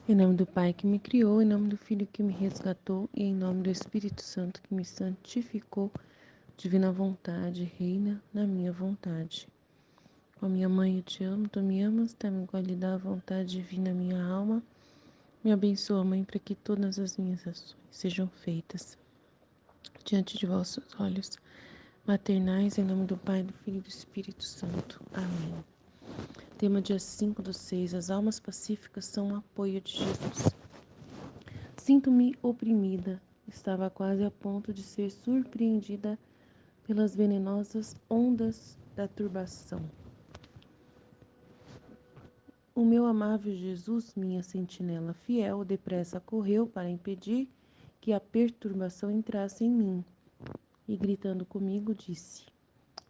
Em nome do Pai que me criou, em nome do Filho que me resgatou e em nome do Espírito Santo que me santificou, divina vontade, reina na minha vontade. Ó minha mãe, eu te amo, tu me amas, dá-me qualidade, a vontade divina minha alma. Me abençoa, Mãe, para que todas as minhas ações sejam feitas diante de vossos olhos maternais, em nome do Pai, do Filho e do Espírito Santo. Amém. Tema dia 5/6. As almas pacíficas são o apoio de Jesus. Sinto-me oprimida. Estava quase a ponto de ser surpreendida pelas venenosas ondas da turbação. O meu amável Jesus, minha sentinela fiel, depressa correu para impedir que a perturbação entrasse em mim. E gritando comigo, disse: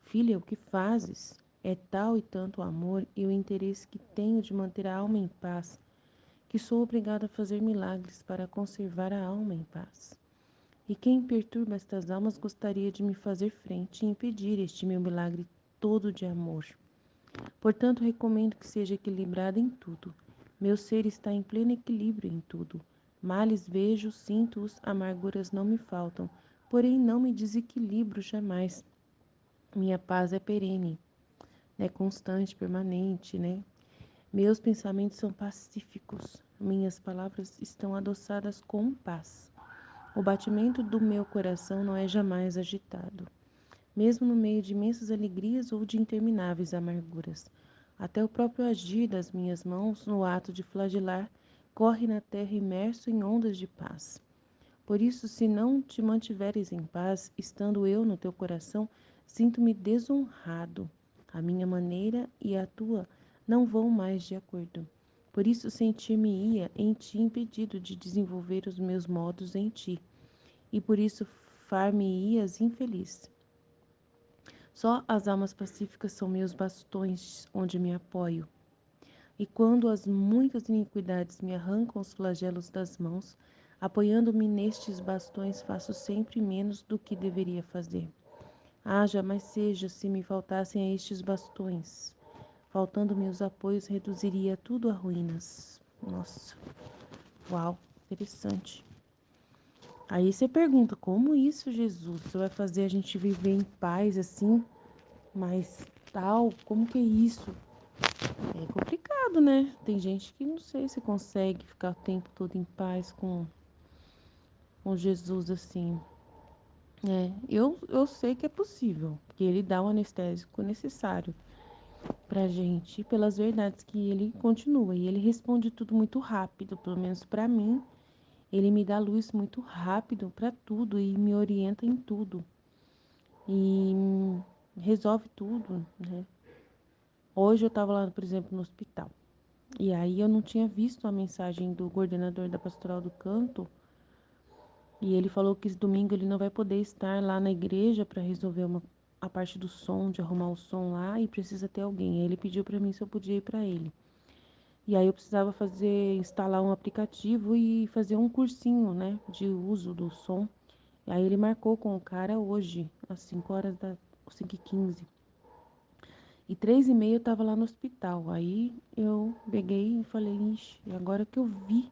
Filha, o que fazes? É tal e tanto o amor e o interesse que tenho de manter a alma em paz, que sou obrigada a fazer milagres para conservar a alma em paz. E quem perturba estas almas gostaria de me fazer frente e impedir este meu milagre todo de amor. Portanto, recomendo que seja equilibrada em tudo. Meu ser está em pleno equilíbrio em tudo. Males vejo, sinto-os, amarguras não me faltam, porém não me desequilibro jamais. Minha paz é perene, constante, permanente, Meus pensamentos são pacíficos, minhas palavras estão adoçadas com paz. O batimento do meu coração não é jamais agitado, mesmo no meio de imensas alegrias ou de intermináveis amarguras. Até o próprio agir das minhas mãos, no ato de flagelar, corre na terra imerso em ondas de paz. Por isso, se não te mantiveres em paz, estando eu no teu coração, sinto-me desonrado. A minha maneira e a tua não vão mais de acordo. Por isso, sentir-me-ia em ti impedido de desenvolver os meus modos em ti, e por isso far-me-ias infeliz. Só as almas pacíficas são meus bastões onde me apoio. E quando as muitas iniquidades me arrancam os flagelos das mãos, apoiando-me nestes bastões, faço sempre menos do que deveria fazer. Ah, jamais seja se me faltassem a estes bastões. Faltando-me os apoios, reduziria tudo a ruínas. Nossa, uau, interessante. Aí você pergunta, como isso, Jesus? Você vai fazer a gente viver em paz assim? Mas tal, como que é isso? É complicado, né? Tem gente que não sei se consegue ficar o tempo todo em paz com Jesus assim. Eu sei que é possível, que ele dá o anestésico necessário pra gente, pelas verdades que ele continua. E ele responde tudo muito rápido, pelo menos pra mim. Ele me dá luz muito rápido pra tudo e me orienta em tudo. E resolve tudo, né? Hoje eu tava lá, por exemplo, no hospital. E aí eu não tinha visto a mensagem do coordenador da Pastoral do Canto. E ele falou que esse domingo ele não vai poder estar lá na igreja para resolver a parte do som, de arrumar o som lá, e precisa ter alguém. Aí ele pediu para mim se eu podia ir para ele. E aí eu precisava instalar um aplicativo e fazer um cursinho, de uso do som. E aí ele marcou com o cara hoje, às 5h15. E 3h30 eu tava lá no hospital. Aí eu peguei e falei, ixi, agora que eu vi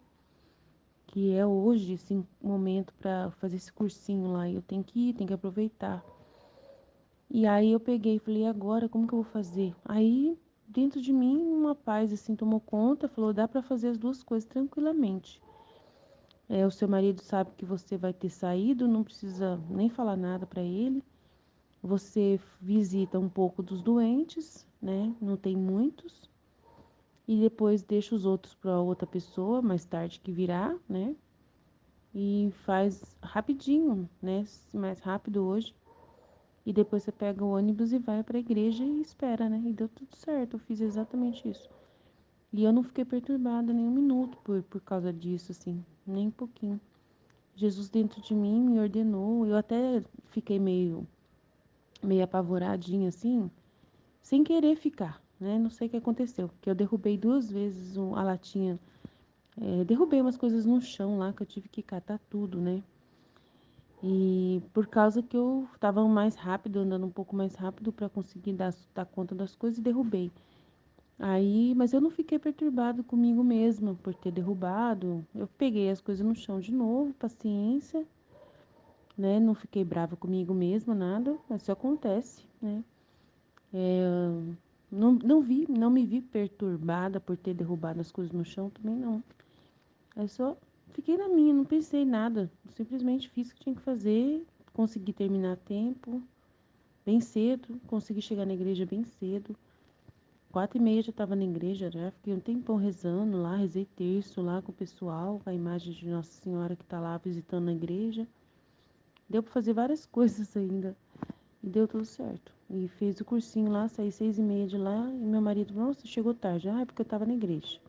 que é hoje esse momento para fazer esse cursinho lá, e eu tenho que ir, tenho que aproveitar. E aí eu peguei e falei, e agora como que eu vou fazer? Aí dentro de mim uma paz assim tomou conta, falou, dá para fazer as duas coisas tranquilamente. O seu marido sabe que você vai ter saído, não precisa nem falar nada para ele. Você visita um pouco dos doentes, né? Não tem muitos. E depois deixa os outros para outra pessoa, mais tarde que virá, né? E faz rapidinho, né? Mais rápido hoje. E depois você pega o ônibus e vai para a igreja e espera, né? E deu tudo certo, eu fiz exatamente isso. E eu não fiquei perturbada nem um minuto por causa disso, assim, nem um pouquinho. Jesus dentro de mim me ordenou, eu até fiquei meio apavoradinha, assim, sem querer ficar, né? Não sei o que aconteceu, porque eu derrubei 2 vezes a latinha, derrubei umas coisas no chão lá, que eu tive que catar tudo, né? E por causa que eu estava mais rápido, andando um pouco mais rápido para conseguir dar conta das coisas, e derrubei. Aí, mas eu não fiquei perturbado comigo mesma por ter derrubado. Eu peguei as coisas no chão de novo, paciência, né? Não fiquei brava comigo mesma, nada, mas isso acontece, né? Não me vi perturbada por ter derrubado as coisas no chão também não. Aí só fiquei na minha, não pensei em nada. Simplesmente fiz o que tinha que fazer, consegui terminar a tempo, bem cedo, consegui chegar na igreja bem cedo. 4h30 já estava na igreja, já fiquei um tempão rezando lá, rezei terço lá com o pessoal, com a imagem de Nossa Senhora que está lá visitando a igreja. Deu para fazer várias coisas ainda. E deu tudo certo. E fez o cursinho lá, saí 6h30 de lá. E meu marido, nossa, chegou tarde. Ah, é porque eu tava na igreja.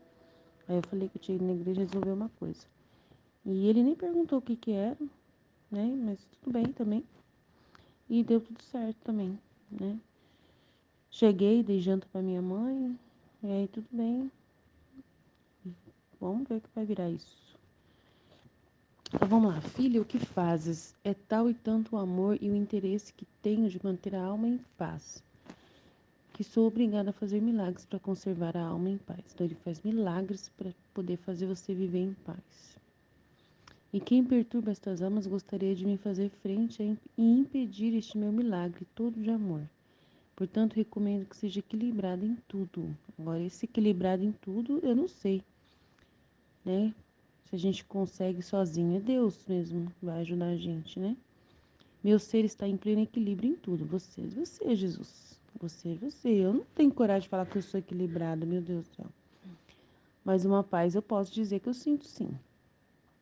Aí eu falei que eu tinha ido na igreja resolver uma coisa. E ele nem perguntou o que que era, né? Mas tudo bem também. E deu tudo certo também, né? Cheguei, dei janta pra minha mãe. E aí tudo bem. Vamos ver o que vai virar isso. Então vamos lá. Filha, o que fazes? É tal e tanto o amor e o interesse que tenho de manter a alma em paz, que sou obrigada a fazer milagres para conservar a alma em paz. Então ele faz milagres para poder fazer você viver em paz. E quem perturba estas almas gostaria de me fazer frente e impedir este meu milagre todo de amor. Portanto, recomendo que seja equilibrado em tudo. Agora, esse equilibrado em tudo, eu não sei, né? Se a gente consegue sozinho, é Deus mesmo vai ajudar a gente, né? Meu ser está em pleno equilíbrio em tudo. Você, Jesus. Você. Eu não tenho coragem de falar que eu sou equilibrada, meu Deus do céu. Mas uma paz eu posso dizer que eu sinto sim.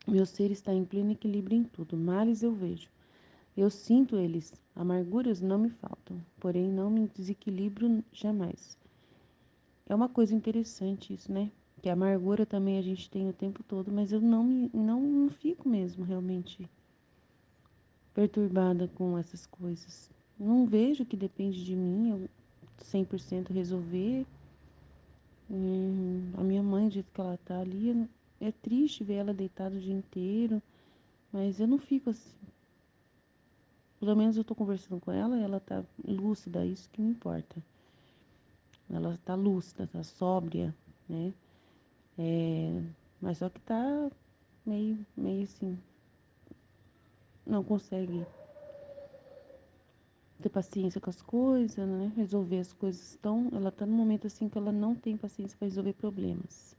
Meu ser está em pleno equilíbrio em tudo. Males eu vejo. Eu sinto eles. Amarguras não me faltam. Porém, não me desequilibro jamais. É uma coisa interessante isso, né? Que a amargura também a gente tem o tempo todo, mas eu não fico mesmo realmente perturbada com essas coisas. Não vejo que depende de mim, eu 100% resolver. A minha mãe, do jeito que ela tá ali, é triste ver ela deitada o dia inteiro, mas eu não fico assim. Pelo menos eu tô conversando com ela e ela tá lúcida, isso que me importa. Ela tá lúcida, tá sóbria, né? Mas só que tá meio assim, não consegue ter paciência com as coisas, né? Resolver as coisas. Então, ela tá num momento assim que ela não tem paciência para resolver problemas.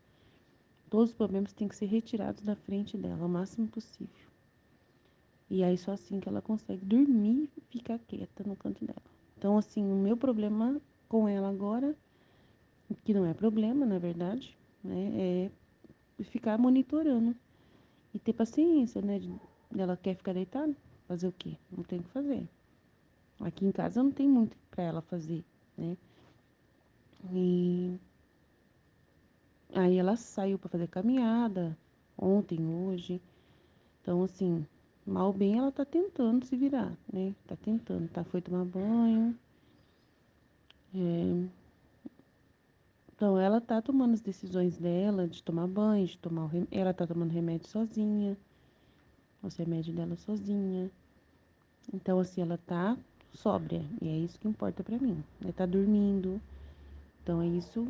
Todos os problemas têm que ser retirados da frente dela, o máximo possível. E aí, só assim que ela consegue dormir e ficar quieta no canto dela. Então, assim, o meu problema com ela agora, que não é problema, na verdade, né? É ficar monitorando e ter paciência, né? Ela quer ficar deitada? Fazer o quê? Não tem o que fazer. Aqui em casa não tem muito para ela fazer, né? E aí ela saiu para fazer caminhada ontem, hoje. Então, assim, mal bem ela tá tentando se virar, né? Tá tentando, tá? Foi tomar banho. Então, ela tá tomando as decisões dela de tomar banho, de tomar ela tá tomando remédio sozinha, os remédios dela sozinha. Então, assim, ela tá sóbria, e é isso que importa pra mim. Ela tá dormindo. Então, é isso.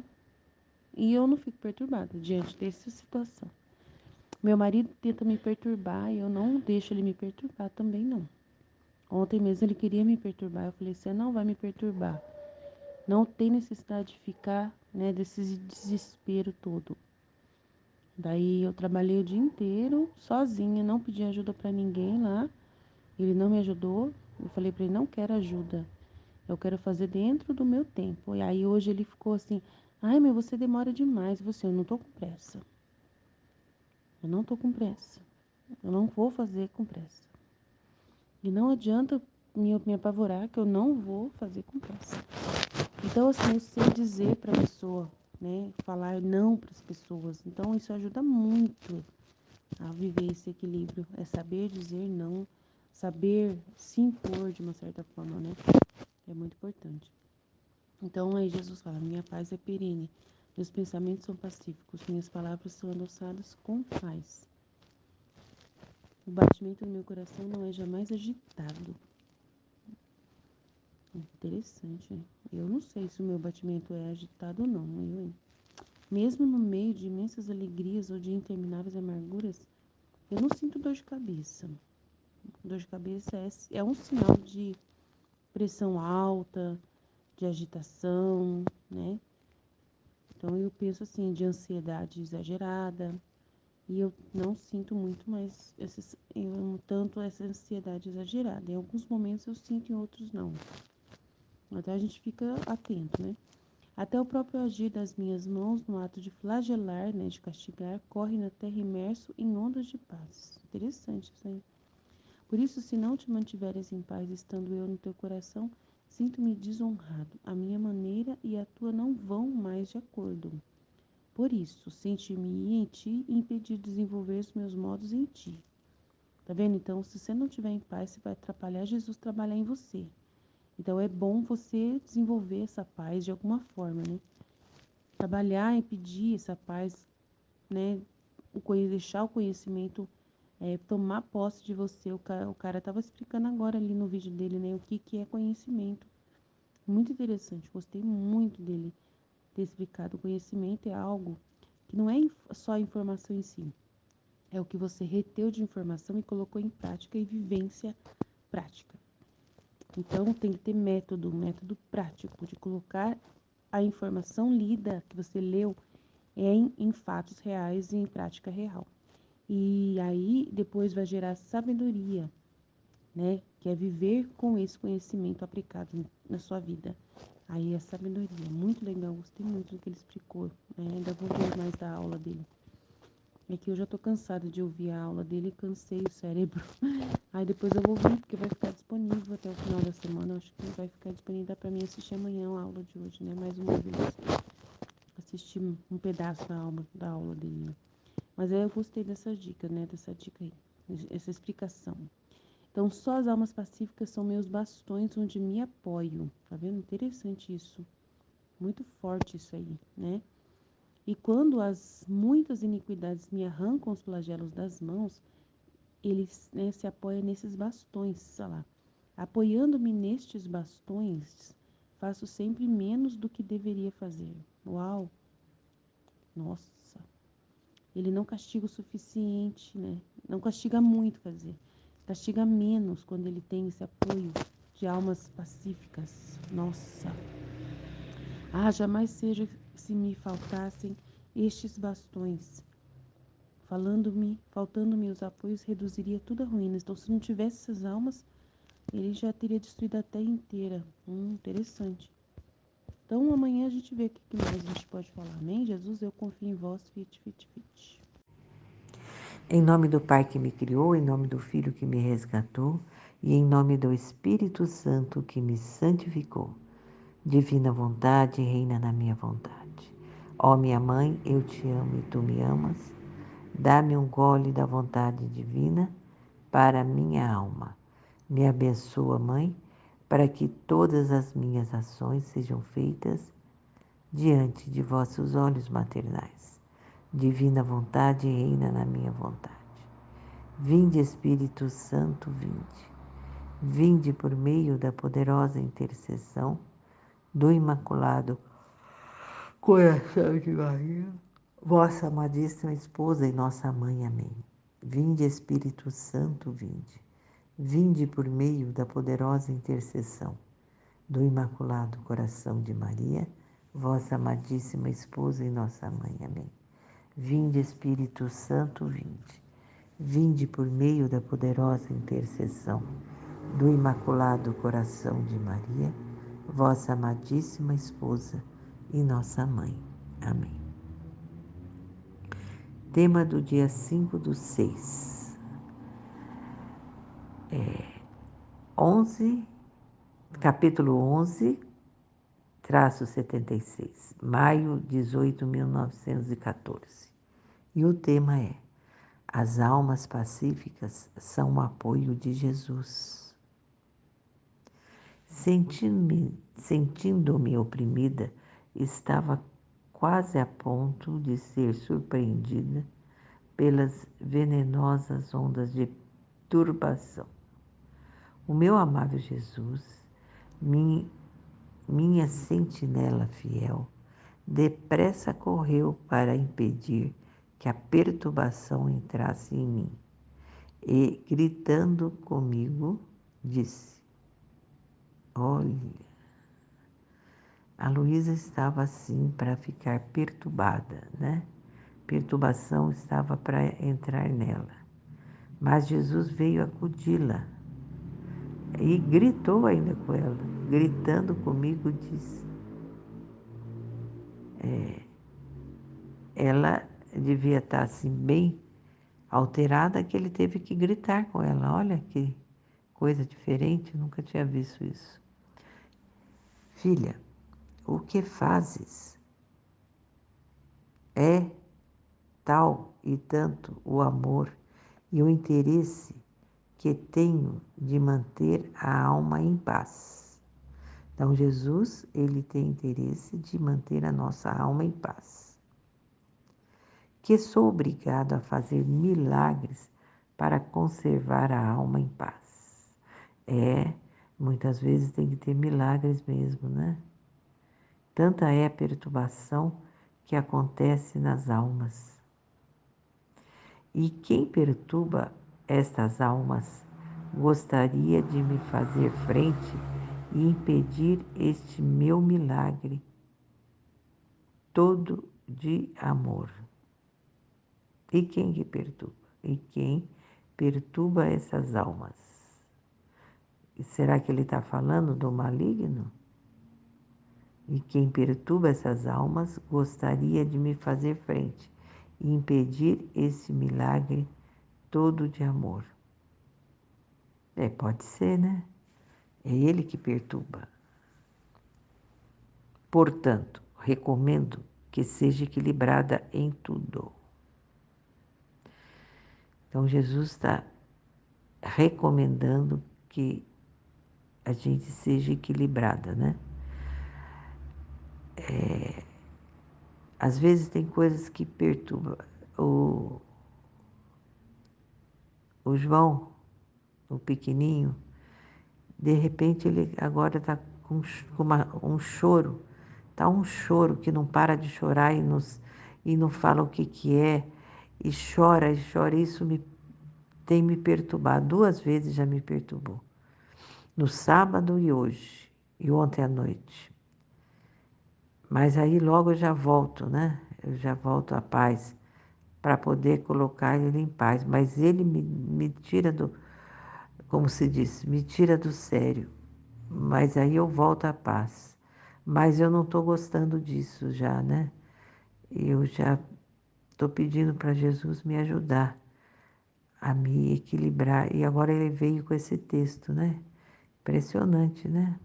E eu não fico perturbada diante dessa situação. Meu marido tenta me perturbar e eu não deixo ele me perturbar também, não. Ontem mesmo ele queria me perturbar. Eu falei, você não vai me perturbar. Não tem necessidade de ficar, né, desse desespero todo. Daí eu trabalhei o dia inteiro, sozinha, não pedi ajuda pra ninguém lá. Ele não me ajudou. Eu falei pra ele, não quero ajuda. Eu quero fazer dentro do meu tempo. E aí hoje ele ficou assim, ai, mas você demora demais. Eu não tô com pressa. Eu não tô com pressa. Eu não vou fazer com pressa. E não adianta me apavorar que eu não vou fazer com pressa. Então, assim, eu sei dizer para a pessoa, né? Falar não para as pessoas. Então, isso ajuda muito a viver esse equilíbrio. É saber dizer não, saber se impor de uma certa forma, né? É muito importante. Então, aí Jesus fala, minha paz é perene, meus pensamentos são pacíficos, minhas palavras são adoçadas com paz. O batimento do meu coração não é jamais agitado. Interessante, né? Eu não sei se o meu batimento é agitado ou não. Mesmo no meio de imensas alegrias ou de intermináveis amarguras, eu não sinto dor de cabeça. Dor de cabeça é um sinal de pressão alta, de agitação, né? Então eu penso assim, de ansiedade exagerada. E eu não sinto muito mais tanto essa ansiedade exagerada. Em alguns momentos eu sinto, em outros não. Então a gente fica atento, né? Até o próprio agir das minhas mãos no ato de flagelar, né, de castigar, corre na terra imerso em ondas de paz. Interessante isso aí. Por isso, se não te mantiveres em paz, estando eu no teu coração, sinto-me desonrado. A minha maneira e a tua não vão mais de acordo. Por isso, sentir-me em ti e impedir de desenvolver os meus modos em ti. Tá vendo? Então, se você não estiver em paz, você vai atrapalhar Jesus trabalhar em você. Então, é bom você desenvolver essa paz de alguma forma, né? Trabalhar e pedir essa paz, né? Deixar o conhecimento tomar posse de você. O cara tava explicando agora ali no vídeo dele, né? O que é conhecimento. Muito interessante. Gostei muito dele ter explicado. O conhecimento é algo que não é só a informação em si. É o que você reteu de informação e colocou em prática e vivência prática. Então, tem que ter método, um método prático de colocar a informação lida que você leu em fatos reais e em prática real. E aí, depois vai gerar sabedoria, né? Que é viver com esse conhecimento aplicado na sua vida. Aí, a sabedoria. Muito legal, gostei muito do que ele explicou. Ainda vou ver mais da aula dele. É que eu já tô cansada de ouvir a aula dele e cansei o cérebro. Aí depois eu vou ver, porque vai ficar disponível até o final da semana. Eu acho que vai ficar disponível para mim assistir amanhã a aula de hoje, né? Mais uma vez. Assistir um pedaço da aula dele, né? Mas aí eu gostei dessa dica, né? Dessa dica aí. Essa explicação. Então, só as almas pacíficas são meus bastões onde me apoio. Tá vendo? Interessante isso. Muito forte isso aí, né? E quando as muitas iniquidades me arrancam os flagelos das mãos, eles, né, se apoiam nesses bastões, olha lá. Apoiando-me nestes bastões, faço sempre menos do que deveria fazer. Uau! Nossa! Ele não castiga o suficiente, né? Não castiga muito, quer dizer. Castiga menos quando ele tem esse apoio de almas pacíficas. Nossa! Ah, jamais seja se me faltassem estes bastões. Faltando-me os apoios, reduziria tudo a ruínas. Então, se não tivesse essas almas, ele já teria destruído a terra inteira. Interessante. Então, amanhã a gente vê o que mais a gente pode falar. Amém? Jesus, eu confio em vós. Fit, fit, fit. Em nome do Pai que me criou, em nome do Filho que me resgatou e em nome do Espírito Santo que me santificou. Divina vontade, reina na minha vontade. Ó minha mãe, eu te amo e tu me amas. Dá-me um gole da vontade divina para a minha alma. Me abençoa, Mãe, para que todas as minhas ações sejam feitas diante de vossos olhos maternais. Divina vontade, reina na minha vontade. Vinde, Espírito Santo, vinde. Vinde por meio da poderosa intercessão do Imaculado Coração de Maria, vossa amadíssima esposa e nossa mãe. Amém. Vinde, Espírito Santo, vinde. Vinde por meio da poderosa intercessão do Imaculado Coração de Maria, vossa amadíssima esposa e nossa mãe. Amém. Vinde, Espírito Santo, vinde. Vinde por meio da poderosa intercessão do Imaculado Coração de Maria, vossa amadíssima esposa e nossa mãe. Amém. Tema do dia 5/6. 11, capítulo 11, traço 76, maio 18, 1914. E o tema é: as almas pacíficas são o apoio de Jesus. Sentindo-me oprimida, estava quase a ponto de ser surpreendida pelas venenosas ondas de turbação. O meu amável Jesus me minha sentinela fiel, depressa correu para impedir que a perturbação entrasse em mim. E, gritando comigo, disse: olha, a Luísa estava assim para ficar perturbada, né? Perturbação estava para entrar nela. Mas Jesus veio acudi-la e gritou ainda com ela, gritando comigo, disse: ela devia estar assim bem alterada que ele teve que gritar com ela. Olha que coisa diferente, nunca tinha visto isso. Filha, o que fazes é tal e tanto o amor e o interesse que tenho de manter a alma em paz. Então, Jesus, ele tem interesse de manter a nossa alma em paz. Que sou obrigado a fazer milagres para conservar a alma em paz. Muitas vezes tem que ter milagres mesmo, né? Tanta é a perturbação que acontece nas almas. E quem perturba estas almas gostaria de me fazer frente e impedir este meu milagre todo de amor. E quem que perturba? E quem perturba essas almas? E será que ele está falando do maligno? E quem perturba essas almas gostaria de me fazer frente e impedir esse milagre todo de amor. Pode ser, né? É ele que perturba. Portanto, recomendo que seja equilibrada em tudo. Então, Jesus está recomendando que a gente seja equilibrada, né? Às vezes tem coisas que perturbam. O João, o pequenininho, de repente ele agora está com um choro. Está um choro que não para de chorar e não fala o que é. E chora, e chora. Isso tem me perturbado. 2 vezes já me perturbou. No sábado e hoje. E ontem à noite. Mas aí logo eu já volto, né? Eu já volto à paz para poder colocar ele em paz. Mas ele me tira como se diz, me tira do sério. Mas aí eu volto à paz. Mas eu não estou gostando disso já, né? Eu já estou pedindo para Jesus me ajudar a me equilibrar. E agora ele veio com esse texto, né? Impressionante, né?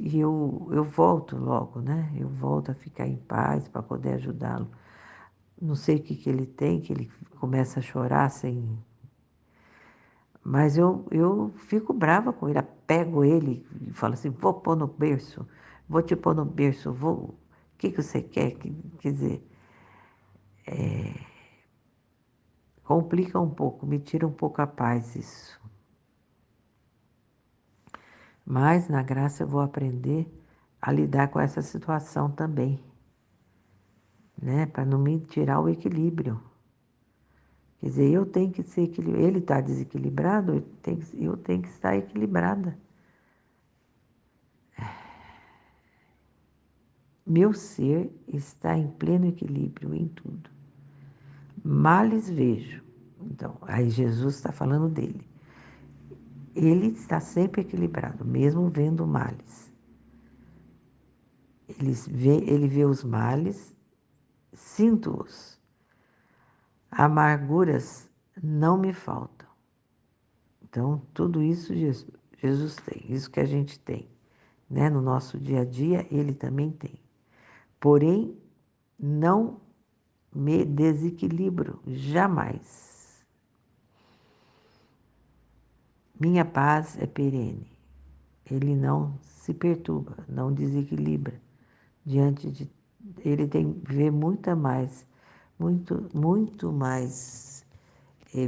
Eu volto logo, né? Eu volto a ficar em paz para poder ajudá-lo. Não sei o que ele tem, que ele começa a chorar sem. Mas eu fico brava com ele, pego ele e falo assim, vou pôr no berço, vou te pôr no berço, vou. O que você quer? Quer dizer, complica um pouco, me tira um pouco a paz isso. Mas na graça eu vou aprender a lidar com essa situação também, né? Para não me tirar o equilíbrio. Quer dizer, eu tenho que ser equilibrado. Ele está desequilibrado, eu tenho que estar equilibrada. Meu ser está em pleno equilíbrio em tudo. Males vejo. Então, aí Jesus está falando dele. Ele está sempre equilibrado, mesmo vendo males. Ele vê os males, sinto-os. Amarguras não me faltam. Então, tudo isso Jesus tem, isso que a gente tem, né? No nosso dia a dia, ele também tem. Porém, não me desequilibro, jamais. Minha paz é perene. Ele não se perturba, não desequilibra. Ele vê muito mais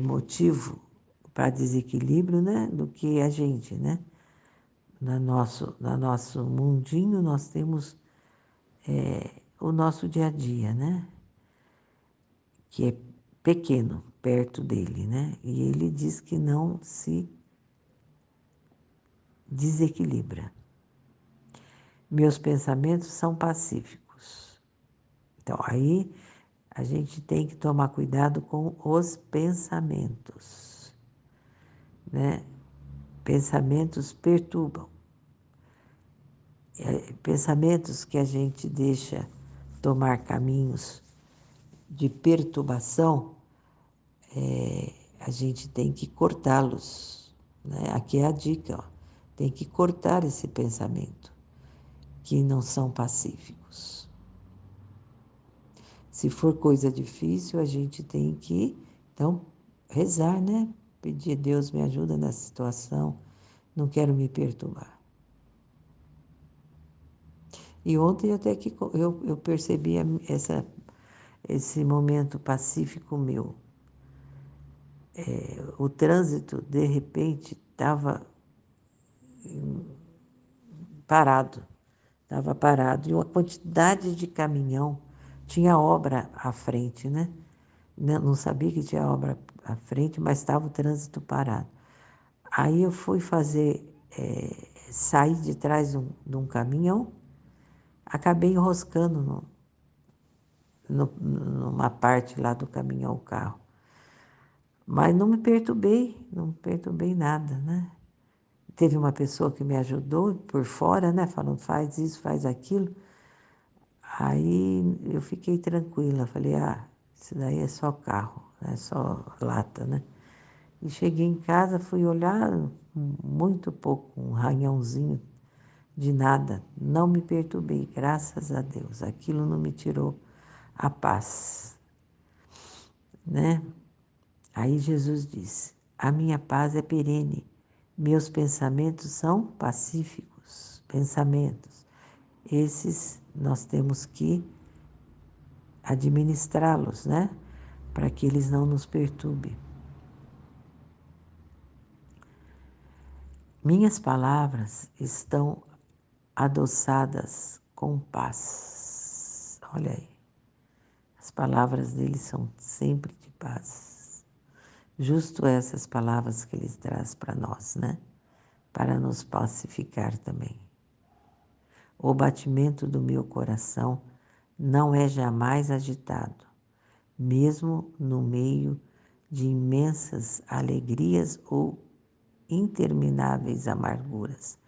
motivo para desequilíbrio, né, do que a gente, né? No nosso mundinho nós temos o nosso dia a dia, né? Que é pequeno perto dele, né? E ele diz que não se desequilibra. Meus pensamentos são pacíficos. Então, aí a gente tem que tomar cuidado com os pensamentos, né? Pensamentos perturbam. Pensamentos que a gente deixa tomar caminhos de perturbação, a gente tem que cortá-los, né? Aqui é a dica, ó. Tem que cortar esse pensamento, que não são pacíficos. Se for coisa difícil, a gente tem que, então, rezar, né? Pedir, Deus me ajuda nessa situação, não quero me perturbar. E ontem até que eu percebi esse momento pacífico meu. O trânsito, de repente, estava parado. Estava parado. E uma quantidade de caminhão. Tinha obra à frente, né? Não sabia que tinha obra à frente, mas estava o trânsito parado. Aí eu fui sair de trás de um caminhão, acabei enroscando numa parte lá do caminhão, o carro. Mas não me perturbei nada, né? Teve uma pessoa que me ajudou por fora, né? Falando, faz isso, faz aquilo. Aí eu fiquei tranquila, falei, isso daí é só carro, é só lata, né? E cheguei em casa, fui olhar, muito pouco, um ranhãozinho de nada. Não me perturbei, graças a Deus. Aquilo não me tirou a paz, né? Aí Jesus disse, a minha paz é perene, meus pensamentos são pacíficos. Pensamentos, esses nós temos que administrá-los, né? Para que eles não nos perturbem. Minhas palavras estão adoçadas com paz. Olha aí. As palavras dele são sempre de paz. Justo essas palavras que ele traz para nós, né? Para nos pacificar também. O batimento do meu coração não é jamais agitado, mesmo no meio de imensas alegrias ou intermináveis amarguras.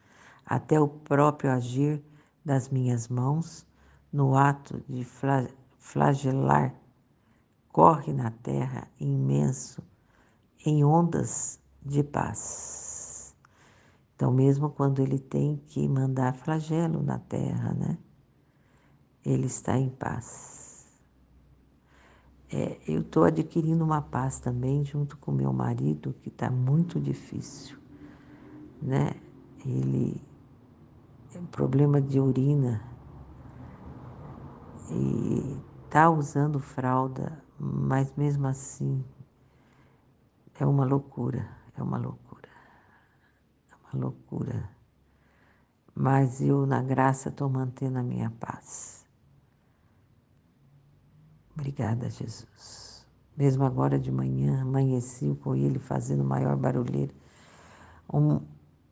Até o próprio agir das minhas mãos, no ato de flagelar, corre na terra imenso, em ondas de paz. Então, mesmo quando ele tem que mandar flagelo na terra, né? Ele está em paz. Eu estou adquirindo uma paz também junto com meu marido, que está muito difícil, né? Ele tem problema de urina e está usando fralda, mas mesmo assim é uma loucura, é uma loucura, é uma loucura. Mas eu, na graça, estou mantendo a minha paz. Obrigada, Jesus. Mesmo agora de manhã, amanheci com ele fazendo maior barulheira. Um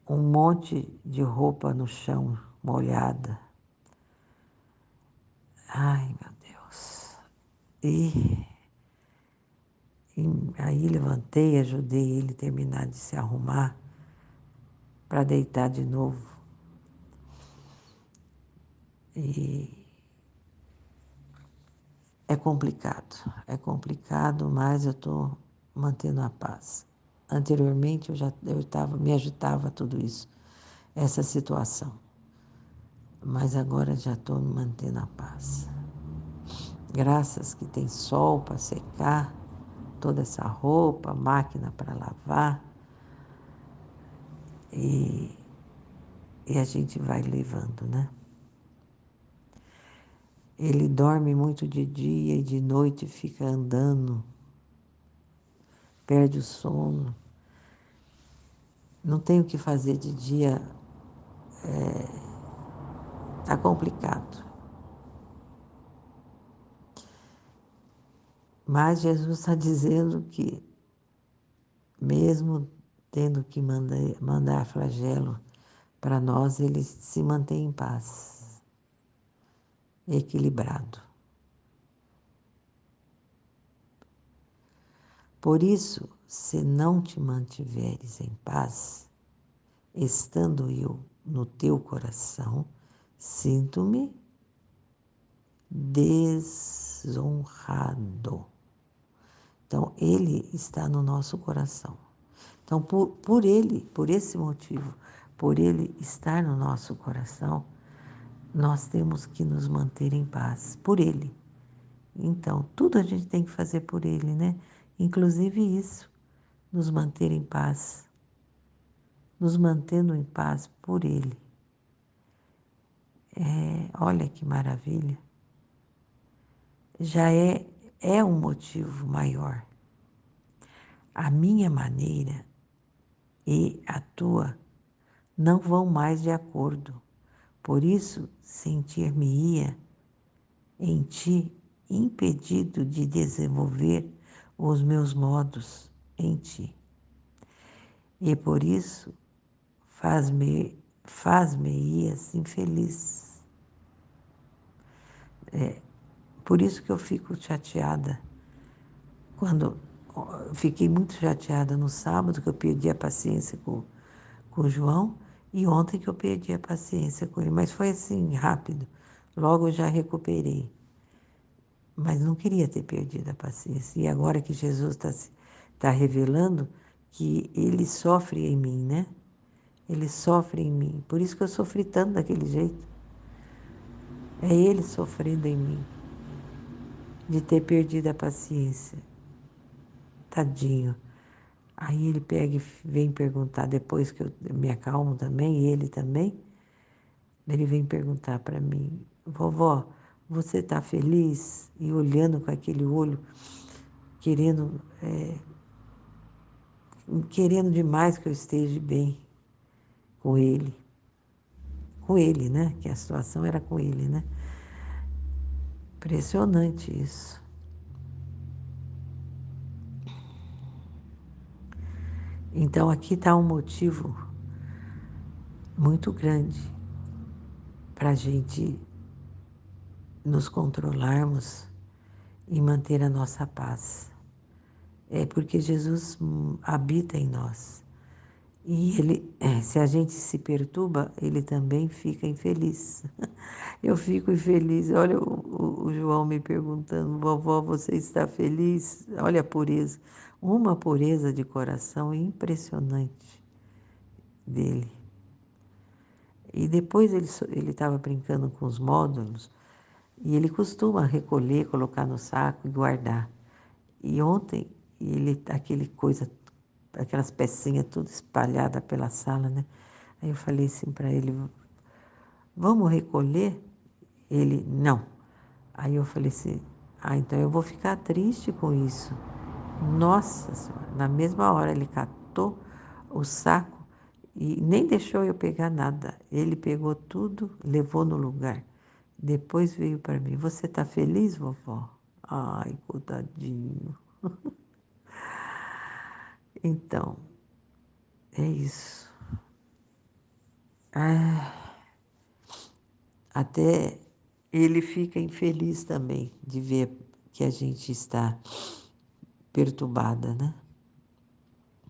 monte de roupa no chão, molhada. Ai, meu Deus. E aí levantei, ajudei ele a terminar de se arrumar para deitar de novo. E é complicado, mas eu estou mantendo a paz. Anteriormente me agitava tudo isso, essa situação. Mas agora já estou me mantendo a paz. Graças que tem sol para secar toda essa roupa, máquina para lavar. E a gente vai levando, né? Ele dorme muito de dia e de noite fica andando, perde o sono. não tenho o que fazer de dia, tá complicado. Mas Jesus está dizendo que, mesmo tendo que mandar flagelo para nós, ele se mantém em paz, equilibrado. Por isso, se não te mantiveres em paz, estando eu no teu coração, sinto-me desonrado. Então, ele está no nosso coração. Então, por ele, por esse motivo, por ele estar no nosso coração, nós temos que nos manter em paz, por ele. Então, tudo a gente tem que fazer por ele, né? Inclusive isso, nos manter em paz, nos mantendo em paz por ele. Olha que maravilha. Já é um motivo maior. A minha maneira e a tua não vão mais de acordo. Por isso, sentir-me-ia em ti impedido de desenvolver os meus modos em ti. E por isso, faz-me-ias infeliz. Por isso que eu fico chateada. Fiquei muito chateada no sábado, que eu perdi a paciência com o João, e ontem que eu perdi a paciência com ele. Mas foi assim, rápido. Logo eu já recuperei. Mas não queria ter perdido a paciência. E agora que Jesus está revelando que ele sofre em mim, né? Ele sofre em mim. Por isso que eu sofri tanto daquele jeito. É ele sofrendo em mim, de ter perdido a paciência. Tadinho. Aí ele pega e vem perguntar, depois que eu me acalmo também, e ele também, ele vem perguntar para mim: vovó, você está feliz? E olhando com aquele olho, querendo, querendo demais que eu esteja bem com ele. Com ele, né? Que a situação era com ele, né? Impressionante isso. Então aqui está um motivo muito grande para a gente nos controlarmos e manter a nossa paz. É porque Jesus habita em nós. E ele, se a gente se perturba, ele também fica infeliz. Eu fico infeliz. Olha o João me perguntando: vovó, você está feliz? Olha a pureza. Uma pureza de coração impressionante dele. E depois ele estava brincando com os módulos e ele costuma recolher, colocar no saco e guardar. E ontem aquelas pecinhas tudo espalhadas pela sala, né? Aí eu falei assim para ele: vamos recolher? Ele, não. Aí eu falei assim: então eu vou ficar triste com isso. Nossa Senhora, na mesma hora ele catou o saco e nem deixou eu pegar nada. Ele pegou tudo, levou no lugar. Depois veio para mim: você está feliz, vovó? Ai, coitadinho. Então, é isso. Até ele fica infeliz também de ver que a gente está perturbada, né?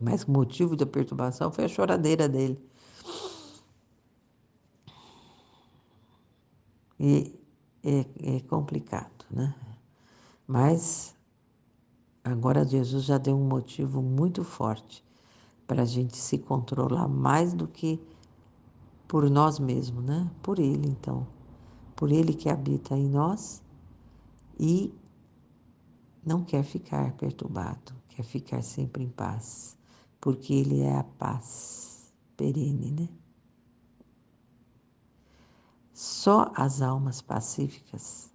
Mas o motivo da perturbação foi a choradeira dele. E é complicado, né? Mas agora Jesus já deu um motivo muito forte para a gente se controlar mais do que por nós mesmos, né? Por Ele, então. Por Ele que habita em nós e não quer ficar perturbado, quer ficar sempre em paz, porque Ele é a paz perene, né? Só as almas pacíficas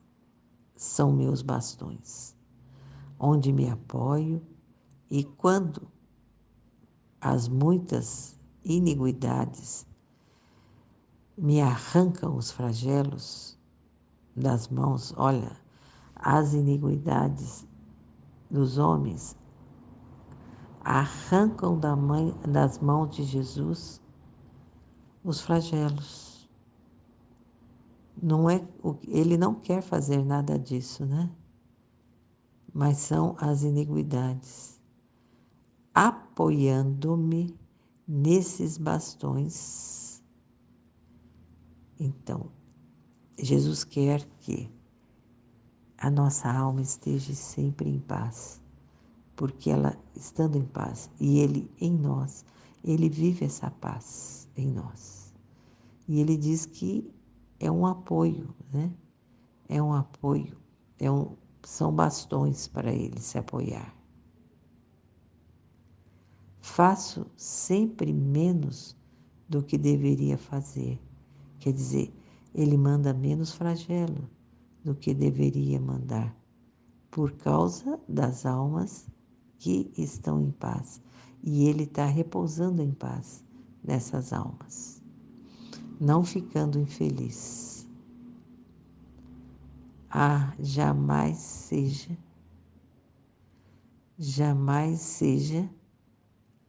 são meus bastões, onde me apoio e quando as muitas iniquidades me arrancam os flagelos das mãos. Olha, as iniquidades dos homens arrancam das mãos de Jesus os flagelos. Não é, ele não quer fazer nada disso, né? Mas são as iniquidades, apoiando-me nesses bastões. Então, Jesus quer que a nossa alma esteja sempre em paz, porque ela estando em paz e Ele em nós, Ele vive essa paz em nós. E Ele diz que é um apoio, né? É um apoio, são bastões para Ele se apoiar. Faço sempre menos do que deveria fazer. Quer dizer, Ele manda menos flagelo do que deveria mandar, por causa das almas que estão em paz. E Ele está repousando em paz nessas almas, não ficando infeliz. Ah, jamais seja,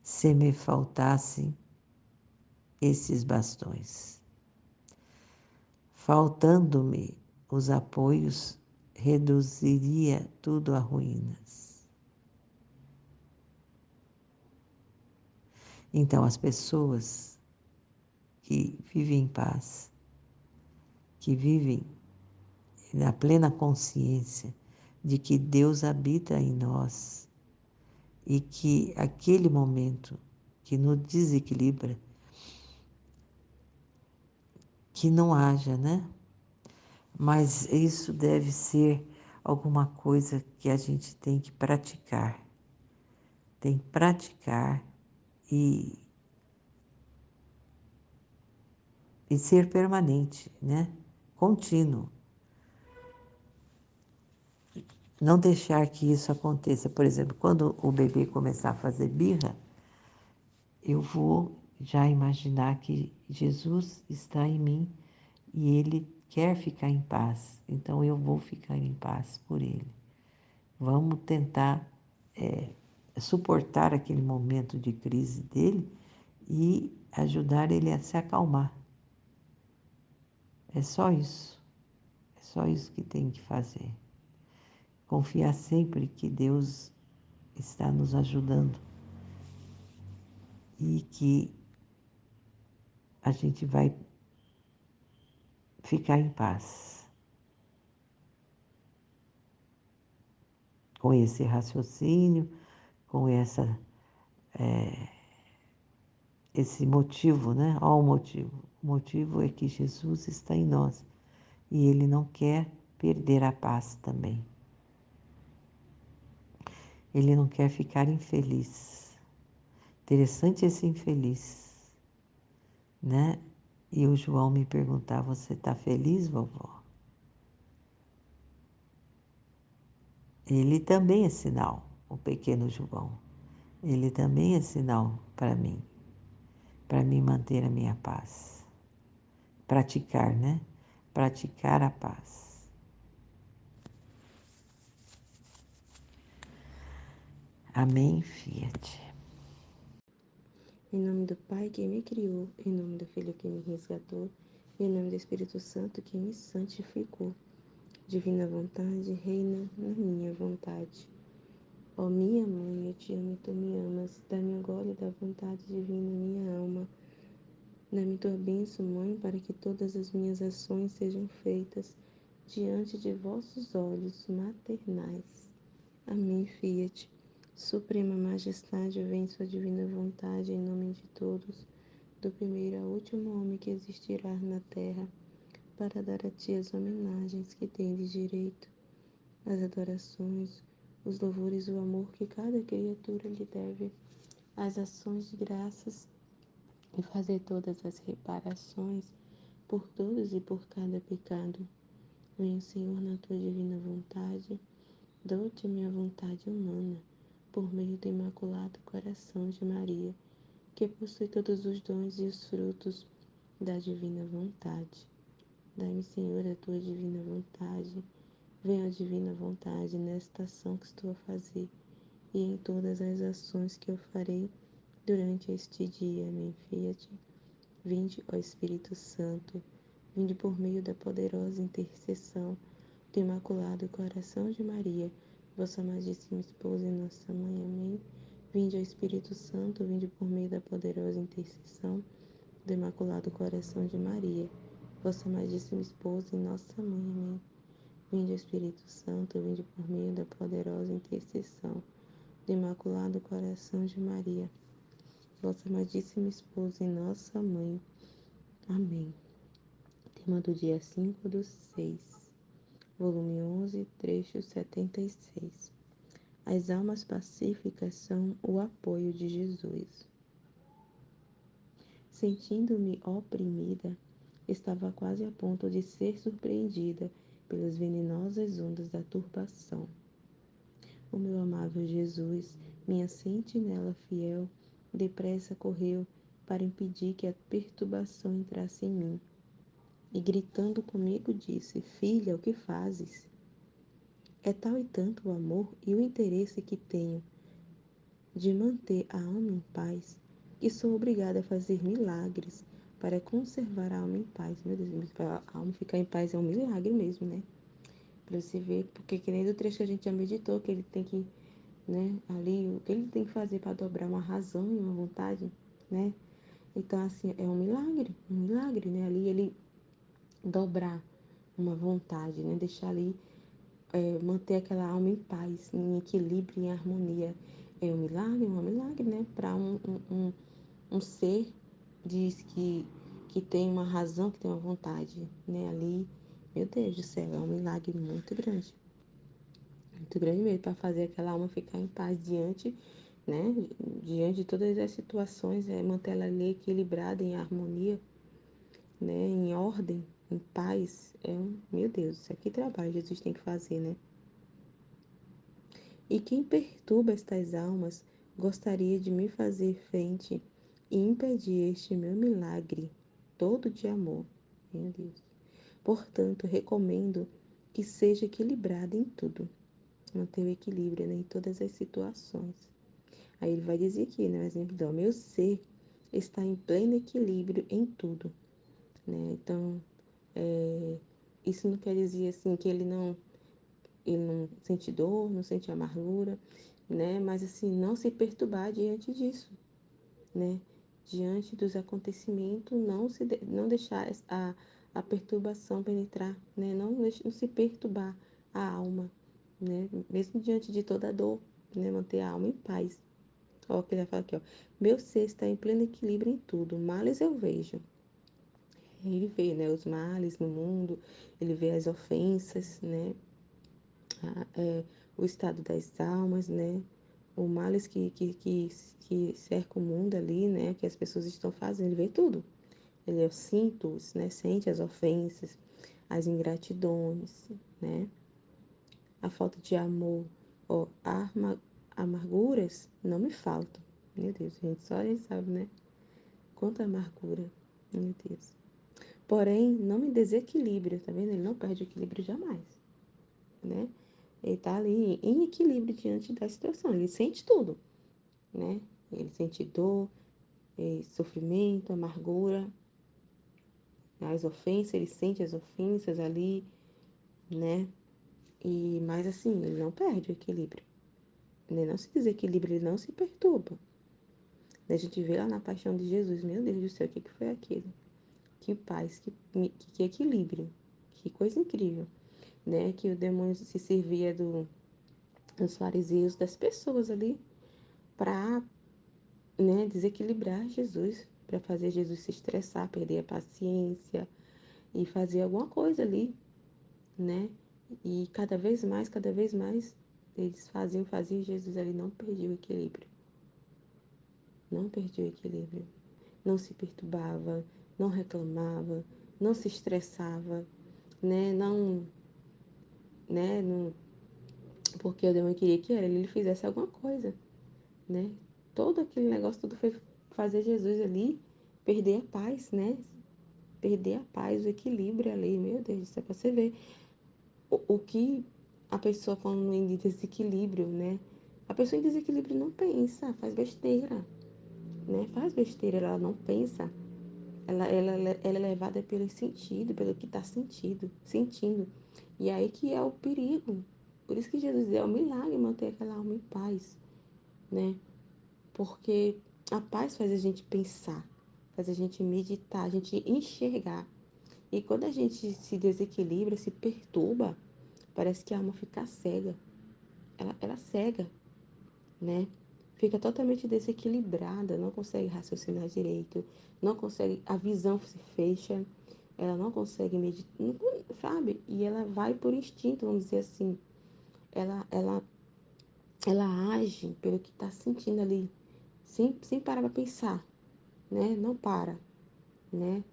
se me faltassem esses bastões. Faltando-me os apoios, reduziria tudo a ruínas. Então, as pessoas que vivem em paz, que vivem na plena consciência de que Deus habita em nós e que aquele momento que nos desequilibra, que não haja, né? Mas isso deve ser alguma coisa que a gente tem que praticar. Tem que praticar e ser permanente, né? Contínuo. Não deixar que isso aconteça. Por exemplo, quando o bebê começar a fazer birra, eu vou já imaginar que Jesus está em mim e ele quer ficar em paz. Então eu vou ficar em paz por ele. Vamos tentar suportar aquele momento de crise dele e ajudar ele a se acalmar. É só isso. É só isso que tem que fazer. Confiar sempre que Deus está nos ajudando e que a gente vai ficar em paz com esse raciocínio, com esse motivo, né? Olha o motivo. O motivo é que Jesus está em nós e Ele não quer perder a paz também. Ele não quer ficar infeliz. Interessante esse infeliz, né? E o João me perguntava, você está feliz, vovó? Ele também é sinal, o pequeno João. Ele também é sinal para mim manter a minha paz. Praticar, né? Praticar a paz. Amém, Fiat. Em nome do Pai que me criou, em nome do Filho que me resgatou, em nome do Espírito Santo que me santificou. Divina vontade, reina na minha vontade. Ó minha mãe, eu te amo e tu me amas. Dá-me agora da vontade divina minha alma. Dá-me tua bênção, mãe, para que todas as minhas ações sejam feitas diante de vossos olhos maternais. Amém, Fiat. Suprema Majestade, vem sua divina vontade em nome de todos, do primeiro ao último homem que existirá na terra, para dar a ti as homenagens que tendes direito, as adorações, os louvores e o amor que cada criatura lhe deve, as ações de graças e fazer todas as reparações por todos e por cada pecado. Venha, Senhor, na tua divina vontade, dou-te minha vontade humana, por meio do Imaculado Coração de Maria, que possui todos os dons e os frutos da divina vontade. Dai-me, Senhor, a tua divina vontade. Venha a divina vontade nesta ação que estou a fazer e em todas as ações que eu farei durante este dia. Amém. Fiat. Vinde, ó Espírito Santo, vinde por meio da poderosa intercessão do Imaculado Coração de Maria, vossa amadíssima esposa e nossa mãe. Amém. Vinde, ó Espírito Santo, vinde por meio da poderosa intercessão do Imaculado Coração de Maria, vossa amadíssima esposa e nossa mãe. Amém. Vinde, Espírito Santo, vinde por meio da poderosa intercessão do Imaculado Coração de Maria, vossa amadíssima esposa e nossa mãe. Amém. Tema do dia 5/6, volume 11, trecho 76. As almas pacíficas são o apoio de Jesus. Sentindo-me oprimida, estava quase a ponto de ser surpreendida pelas venenosas ondas da turbação. O meu amável Jesus, minha sentinela fiel, depressa correu para impedir que a perturbação entrasse em mim. E gritando comigo disse: Filha, o que fazes? É tal e tanto o amor e o interesse que tenho de manter a alma em paz, que sou obrigada a fazer milagres para conservar a alma em paz. Meu Deus, para a alma ficar em paz é um milagre mesmo, né? Para você ver, porque que nem do trecho que a gente já meditou, que ele tem que, né, ali, o que ele tem que fazer para dobrar uma razão e uma vontade, né? Então, assim, é um milagre, né? Ali ele dobrar uma vontade, né? Deixar ali, manter aquela alma em paz, em equilíbrio, em harmonia. É um milagre, né? Para um ser diz que tem uma razão, que tem uma vontade, né? Ali, meu Deus do céu, é um milagre muito grande mesmo, para fazer aquela alma ficar em paz diante, né? Diante de todas as situações, manter ela ali equilibrada, em harmonia, né? Em ordem, em paz. Meu Deus, isso aqui trabalho Jesus tem que fazer, né? E quem perturba estas almas gostaria de me fazer frente e impedir este meu milagre todo de amor. Meu Deus. Portanto, recomendo que seja equilibrada em tudo. Manter o equilíbrio, né, em todas as situações. Aí ele vai dizer aqui, né, exemplo, então, meu ser está em pleno equilíbrio em tudo, né? Então, isso não quer dizer assim que ele não sente dor, não sente amargura, né? Mas assim, não se perturbar diante disso, né? Diante dos acontecimentos, não deixar a perturbação penetrar, né? Não se perturbar a alma, né? Mesmo diante de toda a dor, né? Manter a alma em paz. Ó, o que ele fala aqui, ó. Meu ser está em pleno equilíbrio em tudo, males eu vejo. Ele vê, né, os males no mundo, ele vê as ofensas, né, o estado das almas, né, o males que cerca o mundo ali, né, que as pessoas estão fazendo, ele vê tudo. Ele sinto, né, sente as ofensas, as ingratidões, né, a falta de amor, ó, amarguras não me faltam. Meu Deus, gente, só a gente sabe, né, quanta amargura, meu Deus. Porém, não me desequilibra, tá vendo? Ele não perde o equilíbrio jamais, né? Ele tá ali em equilíbrio diante da situação. Ele sente tudo, né? Ele sente dor, sofrimento, amargura, as ofensas, ele sente as ofensas ali, né? Mas assim, ele não perde o equilíbrio. Ele não se desequilibra, ele não se perturba. A gente vê lá na paixão de Jesus, meu Deus do céu, o que foi aquilo? Que paz, que equilíbrio, que coisa incrível, né? Que o demônio se servia dos fariseus, das pessoas ali, para, né, desequilibrar Jesus, para fazer Jesus se estressar, perder a paciência e fazer alguma coisa ali, né? E cada vez mais, eles faziam, Jesus ali não perdia o equilíbrio. Não perdia o equilíbrio. Não se perturbava, não reclamava, não se estressava, né? Não, porque o demônio queria que ele fizesse alguma coisa, né? Todo aquele negócio tudo foi fazer Jesus ali perder a paz, né? Perder a paz, o equilíbrio ali. Meu Deus, isso é pra você ver o que a pessoa falando em desequilíbrio, né? A pessoa em desequilíbrio não pensa, faz besteira, né? Faz besteira, ela não pensa. Ela é levada pelo sentido, pelo que está sentindo. E aí que é o perigo. Por isso que Jesus é um milagre manter aquela alma em paz, né? Porque a paz faz a gente pensar, faz a gente meditar, a gente enxergar. E quando a gente se desequilibra, se perturba, parece que a alma fica cega. Ela cega, né? Fica totalmente desequilibrada, não consegue raciocinar direito, não consegue, a visão se fecha, ela não consegue meditar, sabe? E ela vai por instinto, vamos dizer assim. Ela, ela, ela age pelo que está sentindo ali, sem parar para pensar, né? Não para, né?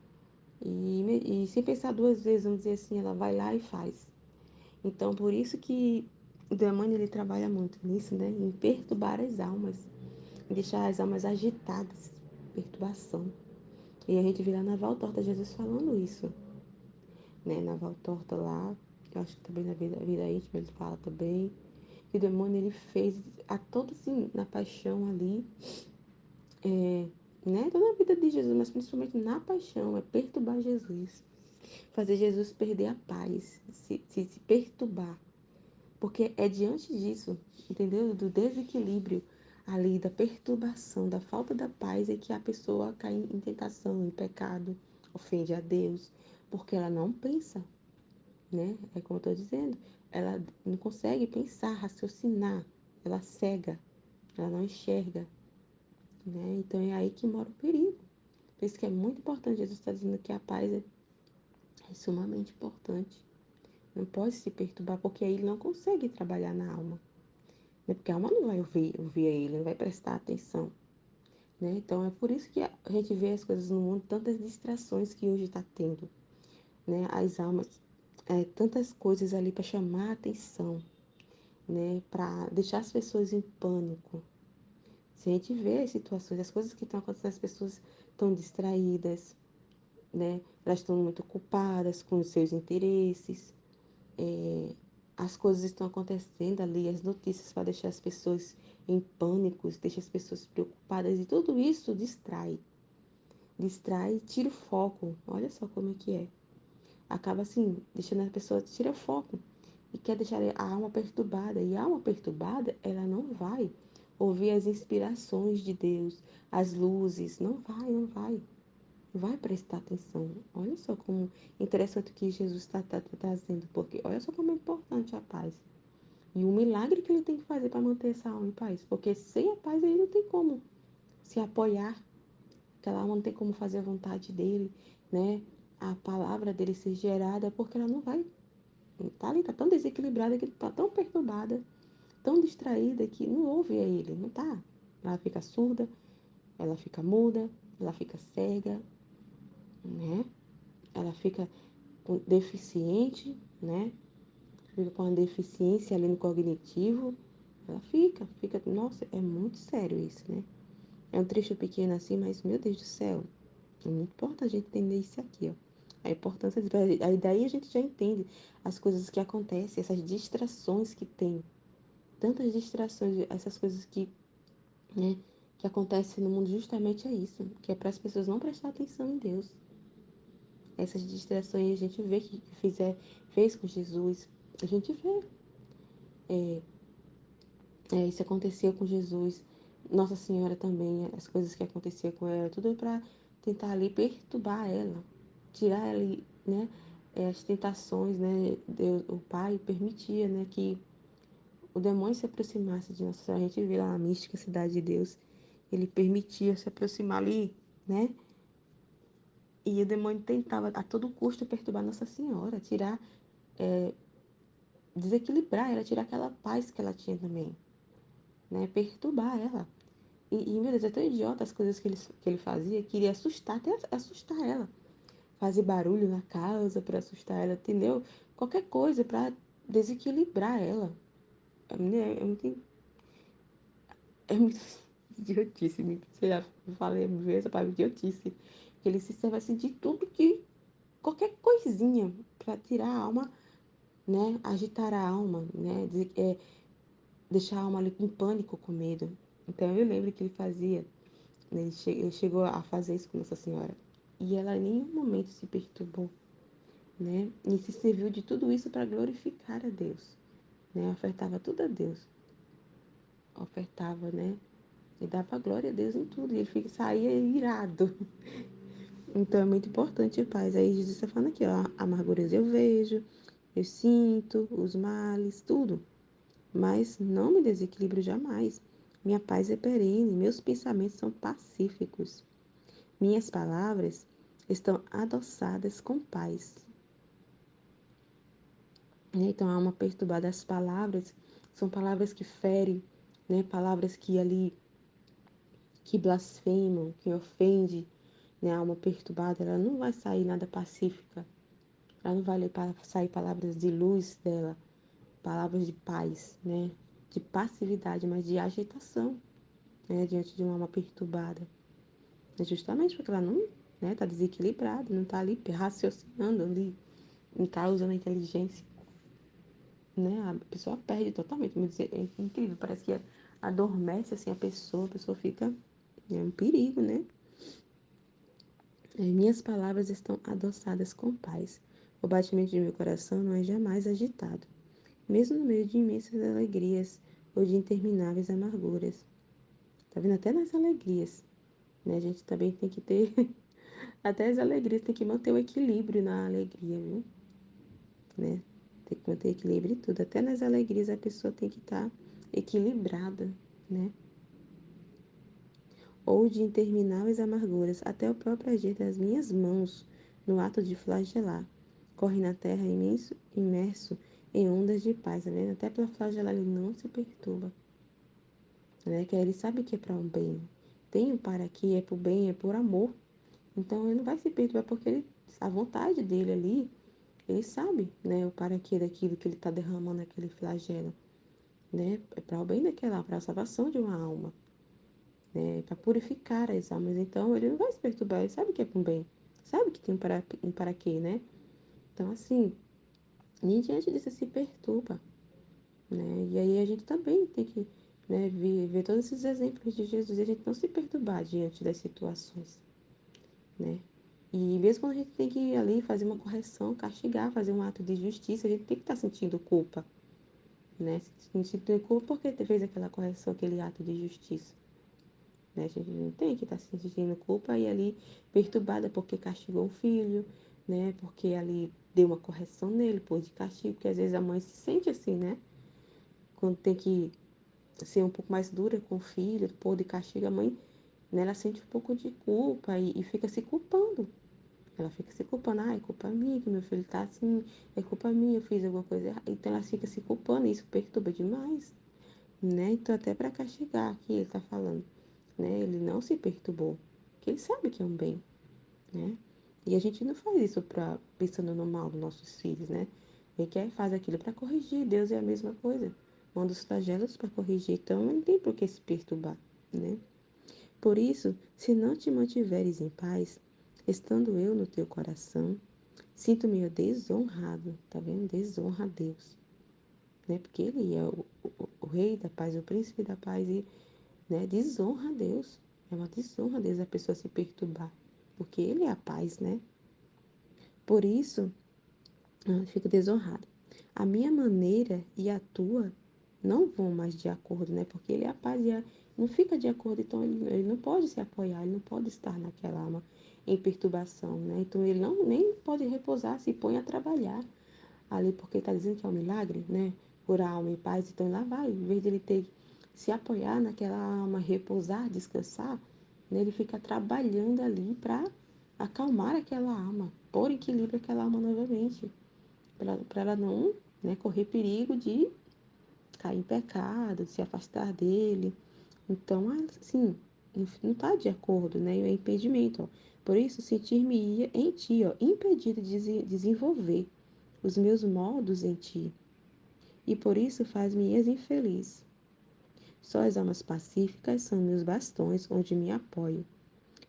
E sem pensar duas vezes, vamos dizer assim, ela vai lá e faz. Então, por isso que o demônio ele trabalha muito nisso, né? Em perturbar as almas, em deixar as almas agitadas, perturbação. E a gente vê lá na Valtorta Jesus falando isso, né? Na Valtorta lá, eu acho que também na vida íntima ele fala também, que o demônio ele fez a todos assim, na paixão ali, né? Toda a vida de Jesus, mas principalmente na paixão, é perturbar Jesus. Fazer Jesus perder a paz, se perturbar. Porque é diante disso, entendeu? Do desequilíbrio ali, da perturbação, da falta da paz, é que a pessoa cai em tentação, em pecado, ofende a Deus, porque ela não pensa, né? É como eu estou dizendo, ela não consegue pensar, raciocinar, ela cega, ela não enxerga, né? Então é aí que mora o perigo. Por isso que é muito importante, Jesus está dizendo que a paz é sumamente importante. Não pode se perturbar, porque aí ele não consegue trabalhar na alma. Né? Porque a alma não vai ouvir a ele, não vai prestar atenção. Né? Então é por isso que a gente vê as coisas no mundo, tantas distrações que hoje está tendo. Né? As almas, tantas coisas ali para chamar a atenção, né? Para deixar as pessoas em pânico. Se a gente vê as situações, as coisas que estão acontecendo, as pessoas estão distraídas, né? Elas estão muito ocupadas com os seus interesses, é, as coisas estão acontecendo ali, as notícias para deixar as pessoas em pânico, deixa as pessoas preocupadas e tudo isso distrai, tira o foco. Olha só como é que é. Acaba assim, deixando a pessoa tira o foco e quer deixar a alma perturbada. E a alma perturbada, ela não vai ouvir as inspirações de Deus, as luzes, não vai. Vai prestar atenção. Olha só como interessante o que Jesus está trazendo, porque olha só como é importante a paz. E o milagre que ele tem que fazer para manter essa alma em paz. Porque sem a paz ele não tem como se apoiar. Aquela alma não tem como fazer a vontade dele, né? A palavra dele ser gerada, porque ela não vai. Tá ali, tá tão desequilibrada, que tá tão perturbada, tão distraída que não ouve a ele, não tá. Ela fica surda, ela fica muda, ela fica cega, né? Ela fica deficiente, né? Fica com uma deficiência ali no cognitivo. Ela fica, nossa, é muito sério isso, né? É um trecho pequeno assim, mas meu Deus do céu, é muito importante a gente entender isso aqui, ó. A importância disso. Aí daí a gente já entende as coisas que acontecem, essas distrações que tem. Tantas distrações, essas coisas que, né, que acontecem no mundo justamente é isso, que é para as pessoas não prestar atenção em Deus. Essas distrações a gente vê que fez com Jesus. A gente vê. Isso aconteceu com Jesus. Nossa Senhora também, as coisas que aconteciam com ela, tudo para tentar ali perturbar ela, tirar ela, né? As tentações, né? Deus, o Pai permitia, né? Que o demônio se aproximasse de Nossa Senhora. A gente vê lá a mística Cidade de Deus, ele permitia se aproximar ali, né? E o demônio tentava a todo custo perturbar Nossa Senhora, tirar, desequilibrar ela, tirar aquela paz que ela tinha também, né? Perturbar ela. Meu Deus, é tão idiota as coisas que ele fazia, queria assustar, até assustar ela. Fazer barulho na casa para assustar ela, entendeu? Qualquer coisa para desequilibrar ela. É muito, é muito idiotice, você já falei, essa palavra idiotice, que ele se serve assim de tudo que, qualquer coisinha para tirar a alma, né, agitar a alma, né, deixar a alma ali com pânico, com medo. Então eu lembro que ele fazia, né, ele chegou a fazer isso com Nossa Senhora, e ela em nenhum momento se perturbou, né, e se serviu de tudo isso para glorificar a Deus, né, ofertava tudo a Deus, ofertava, né, e dava glória a Deus em tudo. E ele saía irado. Então é muito importante, paz. Aí Jesus está falando aqui, ó, amarguras eu vejo, eu sinto, os males, tudo. Mas não me desequilibro jamais. Minha paz é perene, meus pensamentos são pacíficos. Minhas palavras estão adoçadas com paz. Então, há uma perturbada. As palavras são palavras que ferem, né? Palavras que ali que blasfemam, que ofende, né? A alma perturbada, ela não vai sair nada pacífica. Ela não vai sair palavras de luz dela, palavras de paz, né? De passividade, mas de agitação, né? Diante de uma alma perturbada. É justamente porque ela não, né? Tá desequilibrada, não tá ali raciocinando ali, não tá usando a inteligência, né? A pessoa perde totalmente. É incrível, parece que adormece assim a pessoa fica, é um perigo, né? Minhas palavras estão adoçadas com paz. O batimento de meu coração não é jamais agitado, mesmo no meio de imensas alegrias ou de intermináveis amarguras. Tá vendo? Até nas alegrias, né? A gente também tem que ter, até as alegrias tem que manter o equilíbrio na alegria, viu? Né? Tem que manter equilíbrio em tudo. Até nas alegrias a pessoa tem que estar equilibrada, né? Ou de intermináveis amarguras, até o próprio agir das minhas mãos no ato de flagelar. Corre na terra imerso em ondas de paz, tá vendo? Até para flagelar ele não se perturba, né? Que ele sabe que é para um bem. Tem um para que é por bem, é por amor. Então ele não vai se perturbar porque a vontade dele ali, ele sabe, né? O para que daquilo que ele está derramando aquele flagelo, né? É para o bem daquela, para a salvação de uma alma, né, para purificar as almas. Então, ele não vai se perturbar, ele sabe que é para um bem, sabe que tem um para quê, né? Então, assim, nem diante disso se perturba, né? E aí a gente também tem que, né, ver todos esses exemplos de Jesus e a gente não se perturbar diante das situações, né? E mesmo quando a gente tem que ir ali fazer uma correção, castigar, fazer um ato de justiça, a gente tem que estar sentindo culpa, né? Sentindo culpa porque fez aquela correção, aquele ato de justiça. Né? A gente não tem que estar se sentindo culpa e ali perturbada porque castigou o filho, né? Porque ali deu uma correção nele, pôs de castigo, porque às vezes a mãe se sente assim, né? Quando tem que ser um pouco mais dura com o filho, pôr de castigo, a mãe, né, ela sente um pouco de culpa e fica se culpando. Ela fica se culpando, ah, é culpa minha que meu filho tá assim, é culpa minha, eu fiz alguma coisa errada. Então ela fica se culpando e isso perturba demais, né? Então até para castigar, aqui ele tá falando, né? Ele não se perturbou, porque ele sabe que é um bem, né? E a gente não faz isso para pensando no mal dos nossos filhos, né? Ele quer faz aquilo para corrigir. Deus é a mesma coisa. Manda os flagelos para corrigir, então não tem por que se perturbar, né? Por isso, se não te mantiveres em paz, estando eu no teu coração, sinto-me desonrado, tá vendo? Desonra a Deus, né? Porque ele é o rei da paz, o príncipe da paz e, né, desonra a Deus. É uma desonra a Deus a pessoa se perturbar, porque ele é a paz, né? Por isso, fico desonrado. A minha maneira e a tua não vão mais de acordo, né? Porque ele é a paz e não fica de acordo, então ele não pode se apoiar, ele não pode estar naquela alma em perturbação, né? Então ele não nem pode repousar, se põe a trabalhar ali, porque está dizendo que é um milagre, né? Por alma e paz, então lá vai, em vez de ele ter se apoiar naquela alma, repousar, descansar, né? Ele fica trabalhando ali para acalmar aquela alma, pôr em equilíbrio aquela alma novamente, para ela não, né, correr perigo de cair em pecado, de se afastar dele. Então, assim, não está de acordo, né? É impedimento, ó. Por isso, sentir-me-ia em ti, ó, impedido de desenvolver os meus modos em ti. E por isso faz-me infeliz. Só as almas pacíficas são meus bastões onde me apoio.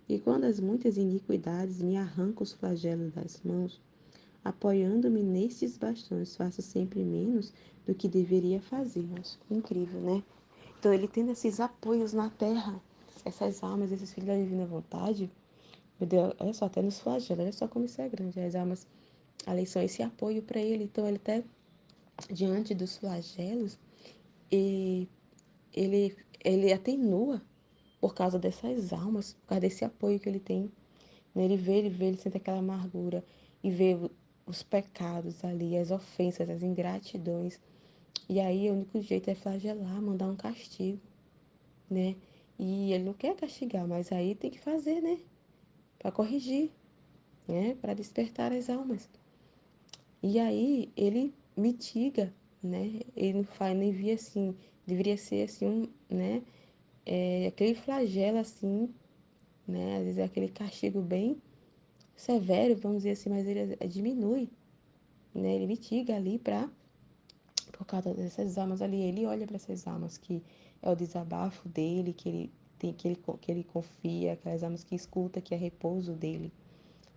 E quando as muitas iniquidades me arrancam os flagelos das mãos, apoiando-me nestes bastões, faço sempre menos do que deveria fazer. Nossa, incrível, né? Então, ele tendo esses apoios na terra, essas almas, esses filhos da divina vontade, meu Deus, olha só, até nos flagelos, olha só como isso é grande. As almas, ali são esse apoio para ele. Então, ele até diante dos flagelos, e ele atenua por causa dessas almas, por causa desse apoio que ele tem. Né? Ele sente aquela amargura e vê os pecados ali, as ofensas, as ingratidões. E aí o único jeito é flagelar, mandar um castigo, né? E ele não quer castigar, mas aí tem que fazer, né? Para corrigir, né? Para despertar as almas. E aí ele mitiga, né? Ele não faz, nem via assim, deveria ser assim, né? Aquele flagelo assim, né? Às vezes é aquele castigo bem severo, vamos dizer assim, mas ele diminui, né? Ele mitiga ali por causa dessas almas ali, ele olha para essas almas que é o desabafo dele, que ele tem, que ele confia, aquelas almas que escuta, que é repouso dele.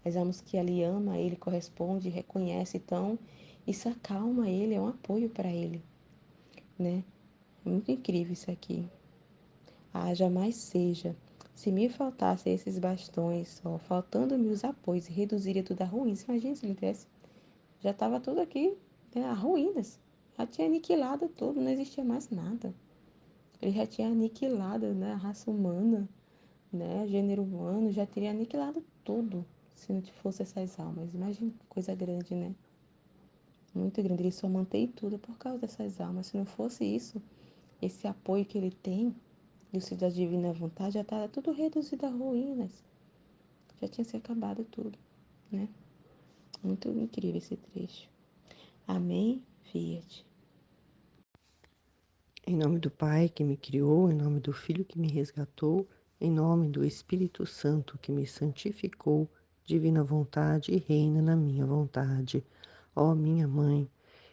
As almas que ali ama, ele corresponde, reconhece, então isso acalma ele, é um apoio para ele, né? É muito incrível isso aqui. Ah, jamais seja. Se me faltassem esses bastões só, faltando-me os apoios, reduziria tudo a ruínas. Imagina se ele tivesse. Já estava tudo aqui, né, a ruínas. Já tinha aniquilado tudo, não existia mais nada. Ele já tinha aniquilado, né, a raça humana, né, o gênero humano, já teria aniquilado tudo se não fosse essas almas. Imagina que coisa grande, né? Muito grande. Ele só mantém tudo por causa dessas almas. Se não fosse isso, esse apoio que ele tem do Filho da Divina Vontade, já estava tudo reduzido a ruínas. Já tinha se acabado tudo, né? Muito incrível esse trecho. Amém, Fiat. Em nome do Pai que me criou, em nome do Filho que me resgatou, em nome do Espírito Santo que me santificou, divina vontade e reina na minha vontade. Ó minha mãe,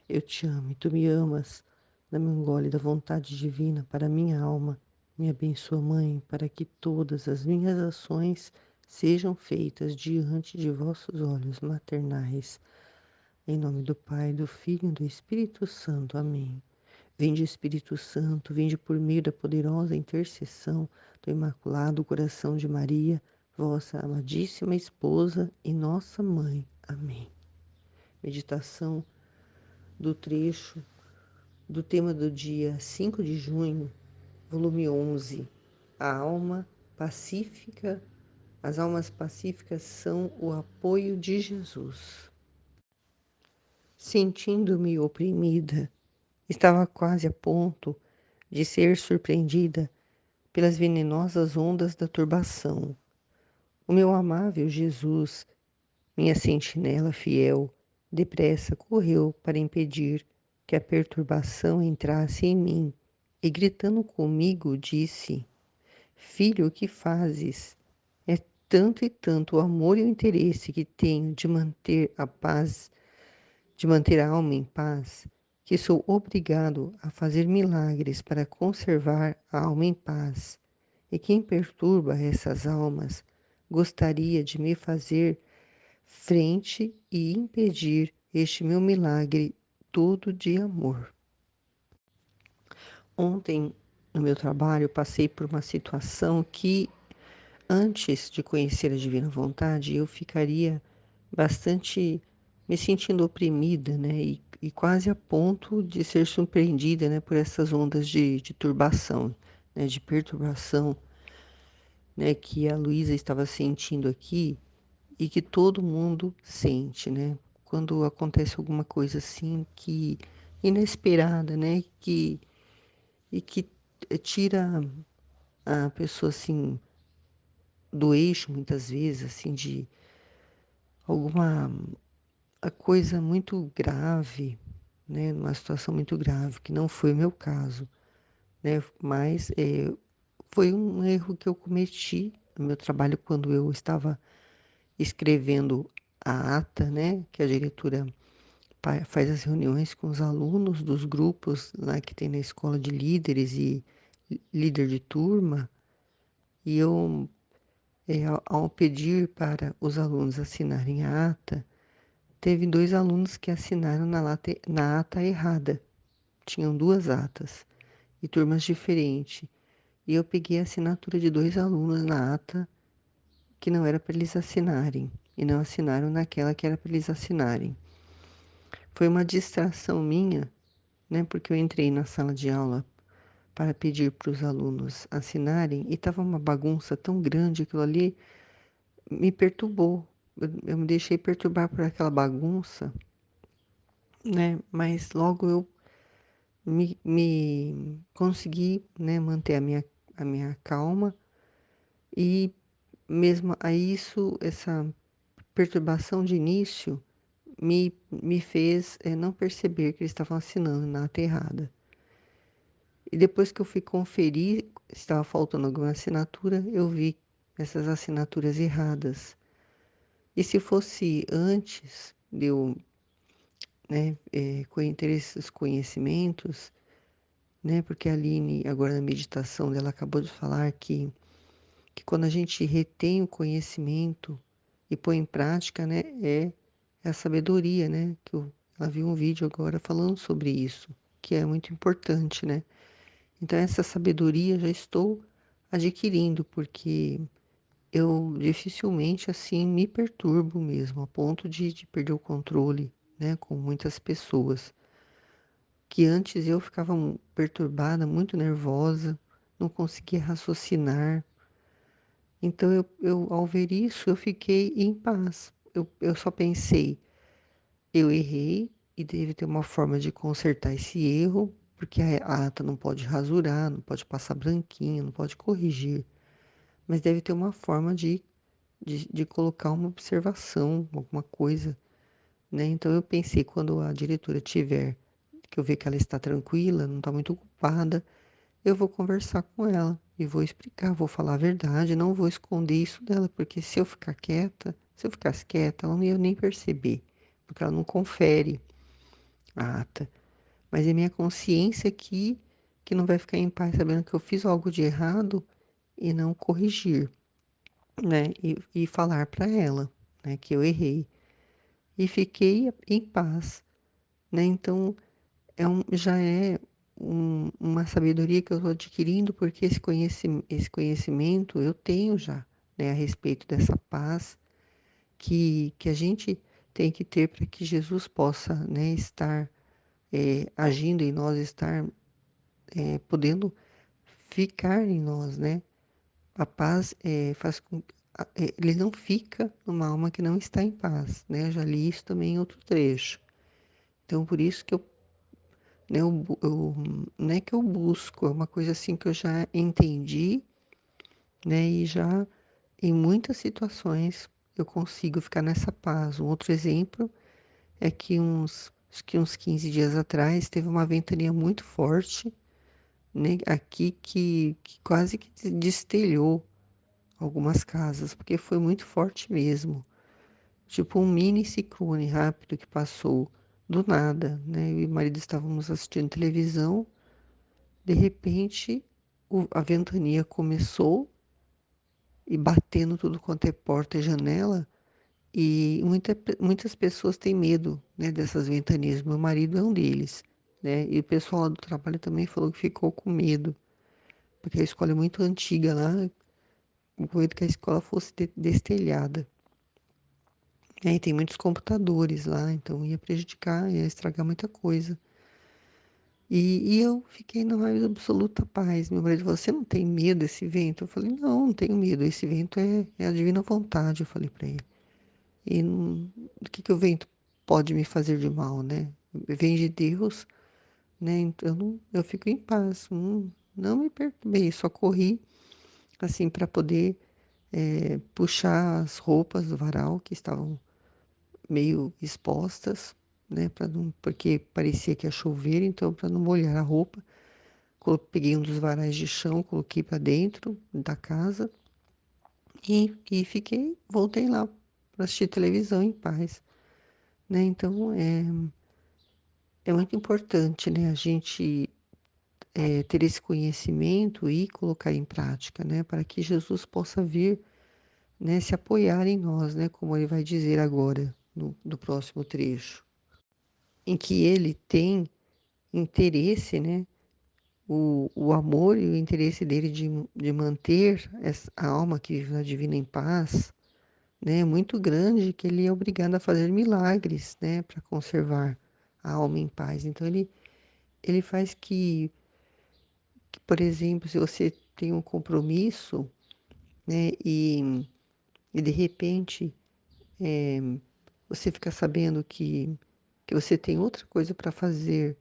eu te amo e tu me amas. Dá-me um gole da vontade divina para minha alma. Me abençoa, Mãe, para que todas as minhas ações sejam feitas diante de vossos olhos maternais. Em nome do Pai, do Filho e do Espírito Santo. Amém. Vinde, Espírito Santo, vinde por meio da poderosa intercessão do Imaculado Coração de Maria, vossa amadíssima esposa e nossa mãe. Amém. Meditação do trecho do tema do dia 5 de junho, volume 11. A alma pacífica, as almas pacíficas são o apoio de Jesus. Sentindo-me oprimida, estava quase a ponto de ser surpreendida pelas venenosas ondas da turbação. O meu amável Jesus, minha sentinela fiel, depressa correu para impedir que a perturbação entrasse em mim e, gritando comigo, disse: Filho, o que fazes? É tanto e tanto o amor e o interesse que tenho de manter a alma em paz, que sou obrigado a fazer milagres para conservar a alma em paz. E quem perturba essas almas gostaria de me fazer frente e impedir este meu milagre todo de amor. Ontem, no meu trabalho, passei por uma situação que, antes de conhecer a Divina Vontade, eu ficaria bastante me sentindo oprimida, né? E quase a ponto de ser surpreendida, né, por essas ondas de turbação, né, de perturbação, né, que a Luísa estava sentindo aqui e que todo mundo sente, né? Quando acontece alguma coisa assim que inesperada, né? Que tira a pessoa assim do eixo muitas vezes, assim de alguma a coisa muito grave, né? Uma situação muito grave que não foi o meu caso, né? Mas foi um erro que eu cometi no meu trabalho quando eu estava escrevendo a ata, né? Que a diretora faz as reuniões com os alunos dos grupos lá que tem na escola de líderes e líder de turma e eu, ao pedir para os alunos assinarem a ata, teve 2 alunos que assinaram na ata errada. Tinham 2 atas e turmas diferentes. E eu peguei a assinatura de 2 alunos na ata que não era para eles assinarem e não assinaram naquela que era para eles assinarem. Foi uma distração minha, né, porque eu entrei na sala de aula para pedir para os alunos assinarem e estava uma bagunça tão grande, aquilo ali me perturbou. Eu me deixei perturbar por aquela bagunça, né? Mas logo eu me consegui, né, manter a minha calma e mesmo aí essa perturbação de início me fez não perceber que eles estavam assinando na ata errada. E depois que eu fui conferir se estava faltando alguma assinatura, eu vi essas assinaturas erradas. E se fosse antes de eu, né, ter esses conhecimentos, né, porque a Aline, agora na meditação dela, acabou de falar que quando a gente retém o conhecimento e põe em prática, né, é a sabedoria, né, ela viu um vídeo agora falando sobre isso, que é muito importante, né. Então essa sabedoria já estou adquirindo, porque eu dificilmente, assim, me perturbo mesmo, a ponto de perder o controle, né, com muitas pessoas. Que antes eu ficava perturbada, muito nervosa, não conseguia raciocinar. Então ao ver isso, eu fiquei em paz. Eu só pensei, eu errei e deve ter uma forma de consertar esse erro, porque a ata não pode rasurar, não pode passar branquinho, não pode corrigir. Mas deve ter uma forma de colocar uma observação, alguma coisa, né? Então eu pensei, quando a diretora tiver, que eu ver que ela está tranquila, não está muito ocupada, eu vou conversar com ela e vou explicar, vou falar a verdade, não vou esconder isso dela, porque se eu ficasse quieta, ela não ia nem perceber, porque ela não confere a ata. Mas é minha consciência que não vai ficar em paz sabendo que eu fiz algo de errado e não corrigir, né? E falar para ela, né, que eu errei. E fiquei em paz, né? Então, já é uma sabedoria que eu estou adquirindo, porque esse conhecimento eu tenho já, né, a respeito dessa paz que a gente tem que ter para que Jesus possa, né, estar agindo em nós, estar podendo ficar em nós, né? A paz faz com ele não fica numa alma que não está em paz, né? Eu já li isso também em outro trecho. Então, por isso que né, não é que eu busco, é uma coisa assim que eu já entendi, né, e já em muitas situações eu consigo ficar nessa paz. Um outro exemplo é que acho que uns 15 dias atrás teve uma ventania muito forte, né, aqui que quase que destelhou algumas casas, porque foi muito forte mesmo. Tipo um mini ciclone rápido que passou do nada, né? Eu e o marido estávamos assistindo televisão. De repente, a ventania começou e batendo tudo quanto é porta e janela, e muitas pessoas têm medo, né, dessas ventanias. Meu marido é um deles, né? E o pessoal lá do trabalho também falou que ficou com medo, porque a escola é muito antiga lá, com medo que a escola fosse destelhada. E tem muitos computadores lá, então ia prejudicar, ia estragar muita coisa. E eu fiquei na mais absoluta paz. Meu marido falou: "Você não tem medo desse vento?" Eu falei: "Não, não tenho medo. Esse vento é a divina vontade", eu falei para ele. E o que o vento pode me fazer de mal, né? Vem de Deus, né? Então eu fico em paz. Não me perturbei, só corri assim para poder puxar as roupas do varal que estavam meio expostas, né? Porque parecia que ia chover, então para não molhar a roupa. Peguei um dos varais de chão, coloquei para dentro da casa e voltei lá para assistir televisão em paz, né? Então é muito importante, né? A gente ter esse conhecimento e colocar em prática, né? Para que Jesus possa vir, né, se apoiar em nós, né? Como ele vai dizer agora no próximo trecho, em que ele tem interesse, né? O amor e o interesse dele de manter a alma que vive na divina em paz, né, é muito grande, que ele é obrigado a fazer milagres, né, para conservar a alma em paz. Então ele faz que, por exemplo, se você tem um compromisso, né, e de repente você fica sabendo que você tem outra coisa para fazer,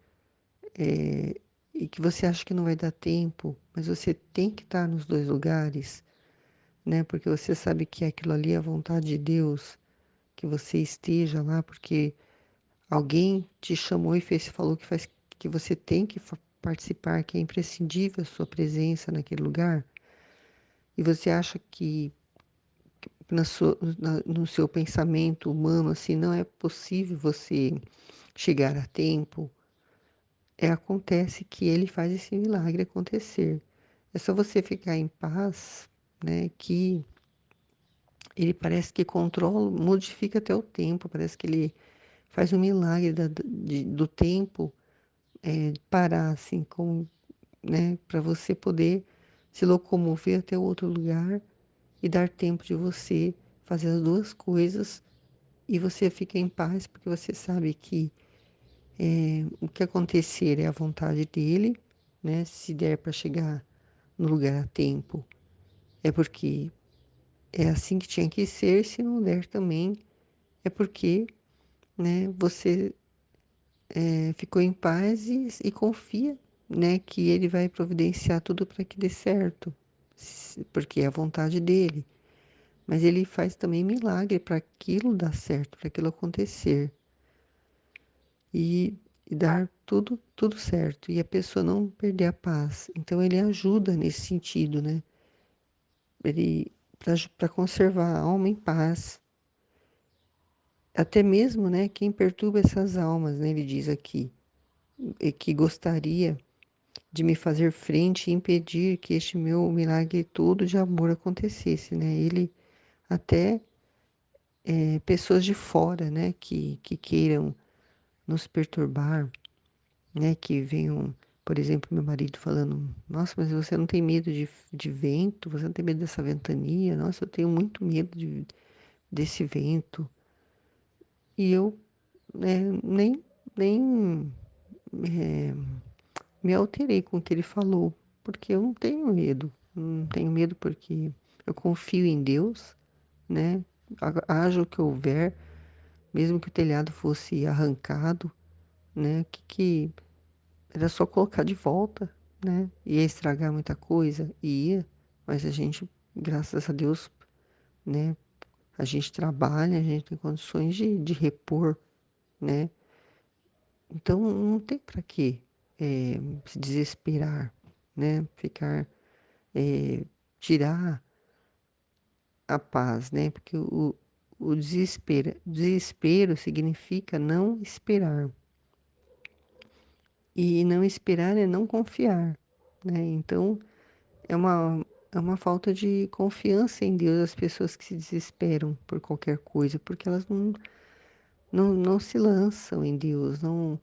e que você acha que não vai dar tempo, mas você tem que estar nos dois lugares, né? Porque você sabe que aquilo ali é a vontade de Deus, que você esteja lá, porque alguém te chamou e falou que você tem que participar, que é imprescindível a sua presença naquele lugar, e você acha que no seu pensamento humano assim não é possível você chegar a tempo, acontece que ele faz esse milagre acontecer. É só você ficar em paz, né? Que ele parece que controla, modifica até o tempo, parece que ele faz um milagre do tempo parar, assim, né, para você poder se locomover até o outro lugar e dar tempo de você fazer as duas coisas, e você fica em paz porque você sabe que o que acontecer é a vontade dele, né? Se der para chegar no lugar a tempo, é porque é assim que tinha que ser, se não der também, é porque, né, você ficou em paz e confia, né, que ele vai providenciar tudo para que dê certo, porque é a vontade dele. Mas ele faz também milagre para aquilo dar certo, para aquilo acontecer e, e dar tudo certo, e a pessoa não perder a paz. Então ele ajuda nesse sentido, né? Ele para conservar a alma em paz. Até mesmo, né, quem perturba essas almas, né, ele diz aqui, e que gostaria de me fazer frente e impedir que este meu milagre todo de amor acontecesse, né? Ele até pessoas de fora, né, que queiram nos perturbar, né, que venham, por exemplo, meu marido falando, nossa, mas você não tem medo de vento, você não tem medo dessa ventania, nossa, eu tenho muito medo desse vento. E eu, né, nem me alterei com o que ele falou, porque eu não tenho medo. Não tenho medo porque eu confio em Deus, né? Haja o que houver, mesmo que o telhado fosse arrancado, né? Que era só colocar de volta, né? Ia estragar muita coisa, ia, mas a gente, graças a Deus, né? A gente trabalha, a gente tem condições de repor, né? Então não tem para que se desesperar, né? Ficar tirar a paz, né? Porque o desespero significa não esperar. E não esperar é não confiar, né? Então, é uma falta de confiança em Deus as pessoas que se desesperam por qualquer coisa, porque elas não se lançam em Deus, não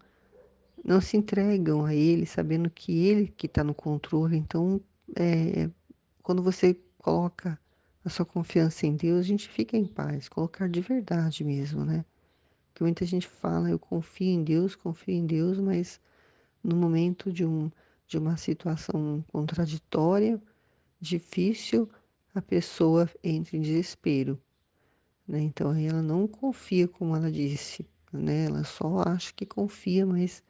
se entregam a Ele, sabendo que Ele que está no controle. Então, é, quando você coloca a sua confiança em Deus, a gente fica em paz, colocar de verdade mesmo, né? Porque muita gente fala, eu confio em Deus, mas no momento de uma situação contraditória, difícil, a pessoa entra em desespero, né? Então aí ela não confia, como ela disse, né? Ela só acha que confia, mas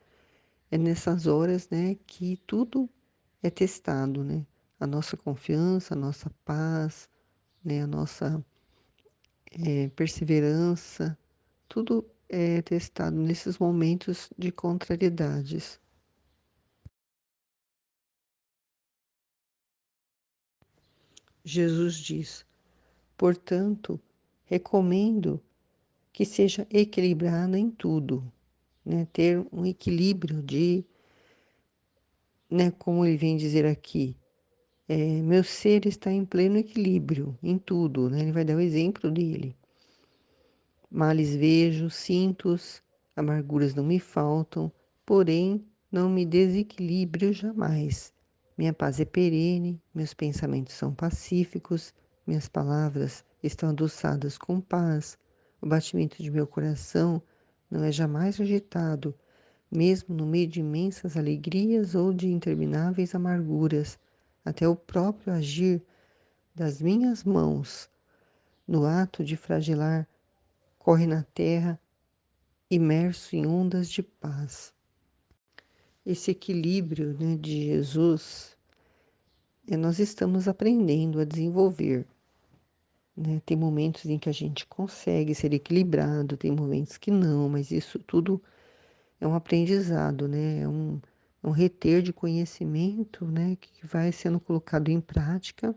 é nessas horas, né, que tudo é testado, né? A nossa confiança, a nossa paz, né, a nossa perseverança, tudo é testado nesses momentos de contrariedades. Jesus diz: portanto, recomendo que seja equilibrada em tudo, né? Ter um equilíbrio né, como ele vem dizer aqui, meu ser está em pleno equilíbrio em tudo, né? Ele vai dar o exemplo dele. Males vejo, sinto-os, amarguras não me faltam, porém não me desequilibro jamais. Minha paz é perene, meus pensamentos são pacíficos, minhas palavras estão adoçadas com paz, o batimento de meu coração não é jamais agitado, mesmo no meio de imensas alegrias ou de intermináveis amarguras, até o próprio agir das minhas mãos no ato de fragilar corre na terra imerso em ondas de paz. Esse equilíbrio, né, de Jesus, nós estamos aprendendo a desenvolver. Né? Tem momentos em que a gente consegue ser equilibrado, tem momentos que não, mas isso tudo é um aprendizado, né? É um reter de conhecimento, né, que vai sendo colocado em prática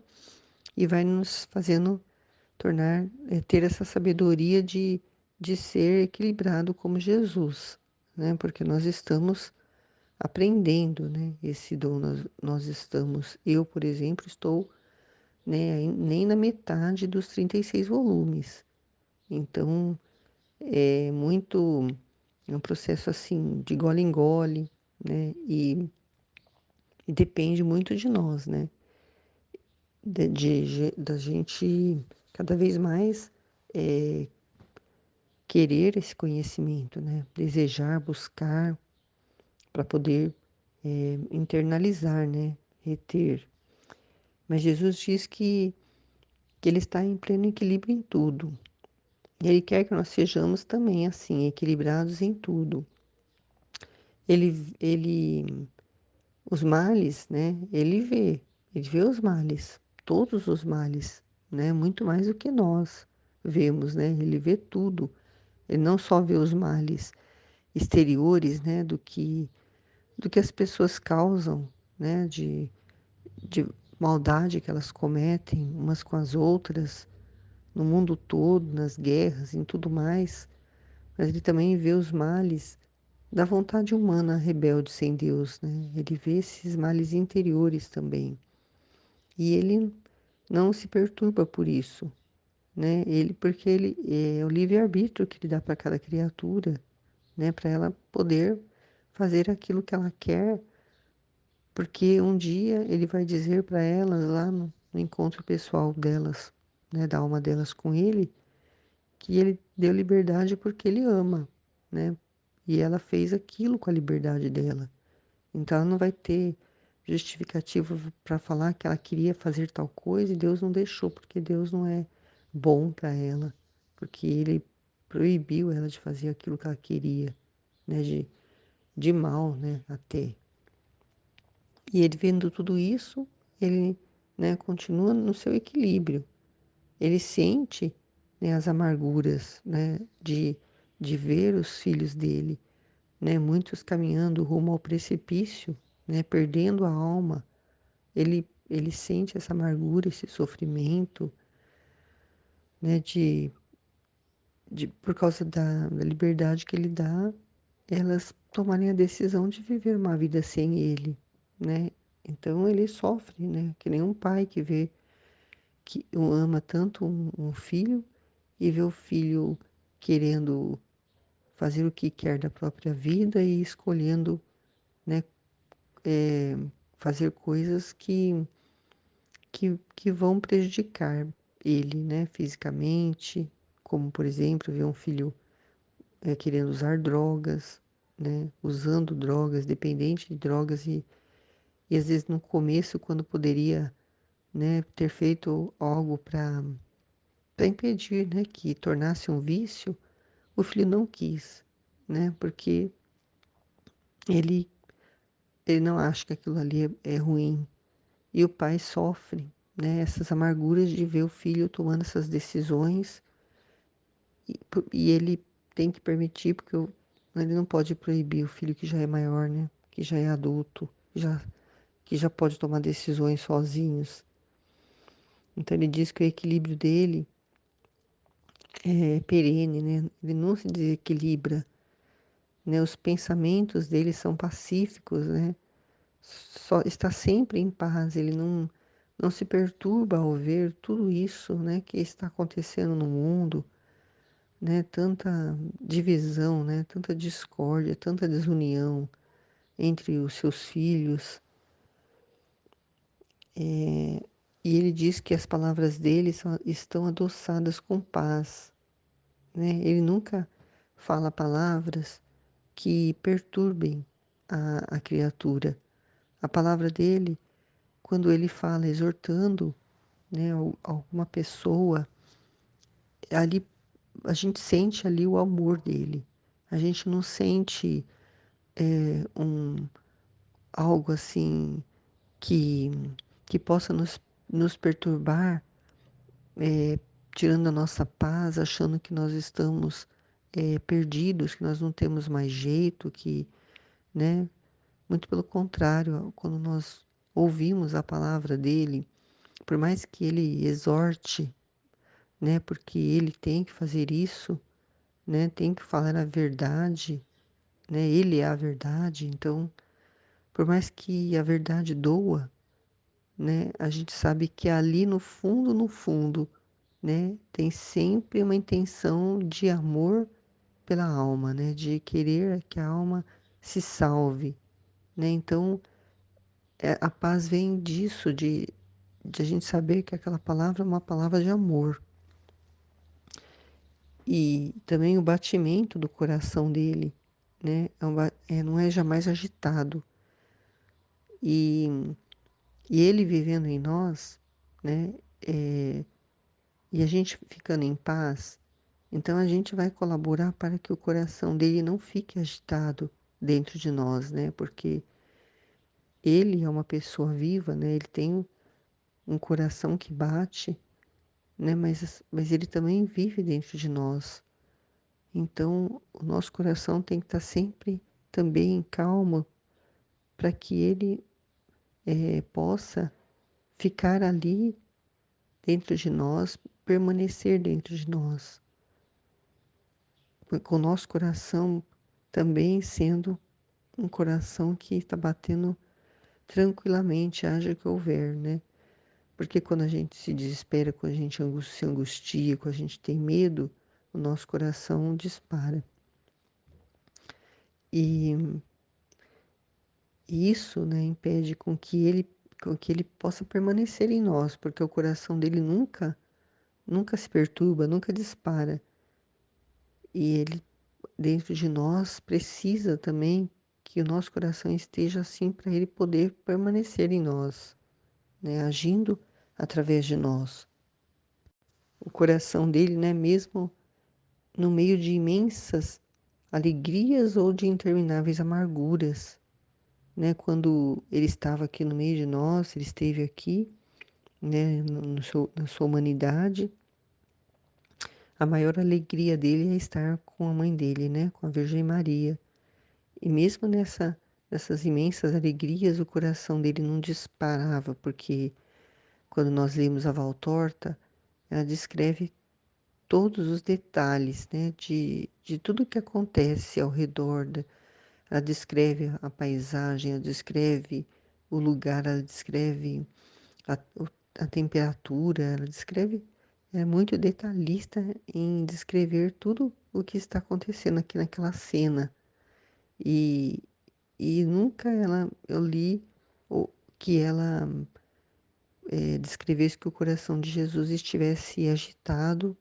e vai nos fazendo tornar, ter essa sabedoria de ser equilibrado como Jesus, né? Porque nós estamos aprendendo, né? Esse dom nós estamos, eu, por exemplo, estou, né, nem na metade dos 36 volumes. Então, é muito, é um processo assim, de gole em gole, né? E depende muito de nós, né? Da gente cada vez mais querer esse conhecimento, né? Desejar, buscar, para poder internalizar, né? Reter. Mas Jesus diz que Ele está em pleno equilíbrio em tudo. E Ele quer que nós sejamos também assim, equilibrados em tudo. Ele, os males, né? Ele vê os males, todos os males, né? Muito mais do que nós vemos, né? Ele vê tudo. Ele não só vê os males exteriores, né? Do que as pessoas causam, né? De maldade que elas cometem umas com as outras, no mundo todo, nas guerras, em tudo mais, mas ele também vê os males da vontade humana rebelde sem Deus, né? Ele vê esses males interiores também. E ele não se perturba por isso, né? Porque ele é o livre-arbítrio que ele dá para cada criatura, né? Para ela poder fazer aquilo que ela quer, porque um dia ele vai dizer para elas lá no encontro pessoal delas, né? Da alma delas com ele, que ele deu liberdade porque ele ama, né? E ela fez aquilo com a liberdade dela. Então ela não vai ter justificativa para falar que ela queria fazer tal coisa e Deus não deixou, porque Deus não é bom para ela, porque ele proibiu ela de fazer aquilo que ela queria, né? De mal, né? Até. E ele vendo tudo isso, ele, né, continua no seu equilíbrio. Ele sente, né, as amarguras, né, de ver os filhos dele, né, muitos caminhando rumo ao precipício, né, perdendo a alma. Ele sente essa amargura, esse sofrimento, né, por causa da liberdade que ele dá, elas tomarem a decisão de viver uma vida sem ele, né? Então ele sofre, né? Que nem um pai que vê que ama tanto um filho e vê o filho querendo fazer o que quer da própria vida e escolhendo, né, fazer coisas que vão prejudicar ele, né, fisicamente, como, por exemplo, ver um filho querendo usar drogas, né, usando drogas, dependente de drogas e às vezes no começo, quando poderia, né, ter feito algo para impedir, né, que tornasse um vício, o filho não quis, né, porque ele, ele não acha que aquilo ali é ruim. E o pai sofre, né, essas amarguras de ver o filho tomando essas decisões e ele tem que permitir, porque ele não pode proibir o filho que já é maior, né, que já é adulto, que já pode tomar decisões sozinhos. Então ele diz que o equilíbrio dele é perene, né? Ele não se desequilibra, né? Os pensamentos dele são pacíficos, né? só está sempre em paz, ele não se perturba ao ver tudo isso, né, que está acontecendo no mundo, né, tanta divisão, né, tanta discórdia, tanta desunião entre os seus filhos. E ele diz que as palavras dele estão adoçadas com paz, né? Ele nunca fala palavras que perturbem a criatura. A palavra dele, quando ele fala exortando, né, alguma pessoa, ali a gente sente ali o amor dele. A gente não sente algo assim que, que possa nos perturbar, eh, tirando a nossa paz, achando que nós estamos perdidos, que nós não temos mais jeito, que, né? Muito pelo contrário, quando nós ouvimos a palavra dele, por mais que ele exorte, né? Porque ele tem que fazer isso, né? Tem que falar a verdade, né? Ele é a verdade, então, por mais que a verdade doa, né? A gente sabe que ali no fundo, no fundo, né? Tem sempre uma intenção de amor pela alma, né? De querer que a alma se salve, né? Então, a paz vem disso, de a gente saber que aquela palavra é uma palavra de amor. E também o batimento do coração dele, né? Não é jamais agitado. E, e ele vivendo em nós, né? É, e a gente ficando em paz, então a gente vai colaborar para que o coração dele não fique agitado dentro de nós, né? Porque ele é uma pessoa viva, né? Ele tem um coração que bate, né? Mas ele também vive dentro de nós. Então, o nosso coração tem que estar sempre também calmo para que ele possa ficar ali dentro de nós, permanecer dentro de nós, com o nosso coração também sendo um coração que está batendo tranquilamente, haja o que houver, né? Porque quando a gente se desespera, quando a gente se angustia, quando a gente tem medo, o nosso coração dispara. E isso, né, impede com que ele possa permanecer em nós, porque o coração dele nunca se perturba, nunca dispara. E ele, dentro de nós, precisa também que o nosso coração esteja assim para ele poder permanecer em nós, né, agindo através de nós. O coração dele, né, mesmo no meio de imensas alegrias ou de intermináveis amarguras, né, quando ele estava aqui no meio de nós, ele esteve aqui, né, na sua humanidade, a maior alegria dele é estar com a mãe dele, né, com a Virgem Maria. E mesmo nessas imensas alegrias, o coração dele não disparava, porque quando nós lemos a Valtorta, ela descreve todos os detalhes, né, de tudo que acontece ao redor. Ela descreve a paisagem, ela descreve o lugar, ela descreve a, o- a temperatura, ela descreve, é muito detalhista em descrever tudo o que está acontecendo aqui naquela cena. E, e nunca eu li que ela descrevesse que o coração de Jesus estivesse agitado,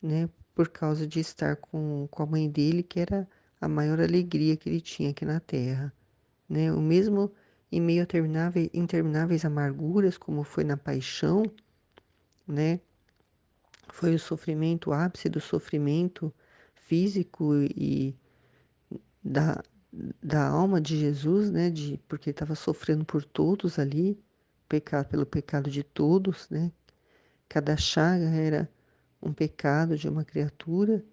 né, por causa de estar com a mãe dele, que era a maior alegria que ele tinha aqui na Terra, né? O mesmo em meio a intermináveis amarguras, como foi na paixão, né? Foi o sofrimento, o ápice do sofrimento físico e da, da alma de Jesus, né? Porque ele estava sofrendo por todos ali, pelo pecado de todos, né? Cada chaga era um pecado de uma criatura.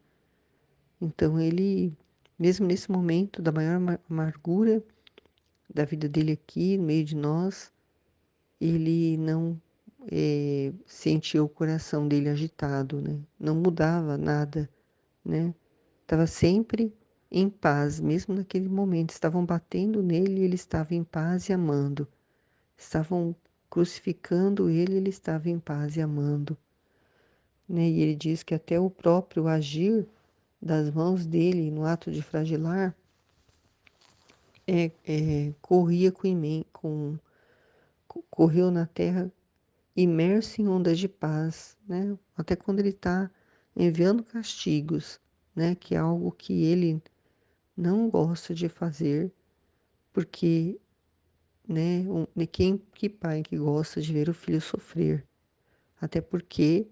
Então ele, mesmo nesse momento da maior amargura da vida dele aqui, no meio de nós, ele não sentia o coração dele agitado, né? Não mudava nada, né? Estava sempre em paz, mesmo naquele momento. Estavam batendo nele e ele estava em paz e amando. Estavam crucificando ele, ele estava em paz e amando. Né? E ele diz que até o próprio agir das mãos dele no ato de flagelar corria correu na terra imerso em ondas de paz, né? Até quando ele está enviando castigos, né? Que é algo que ele não gosta de fazer, porque, né? Que pai que gosta de ver o filho sofrer? Até porque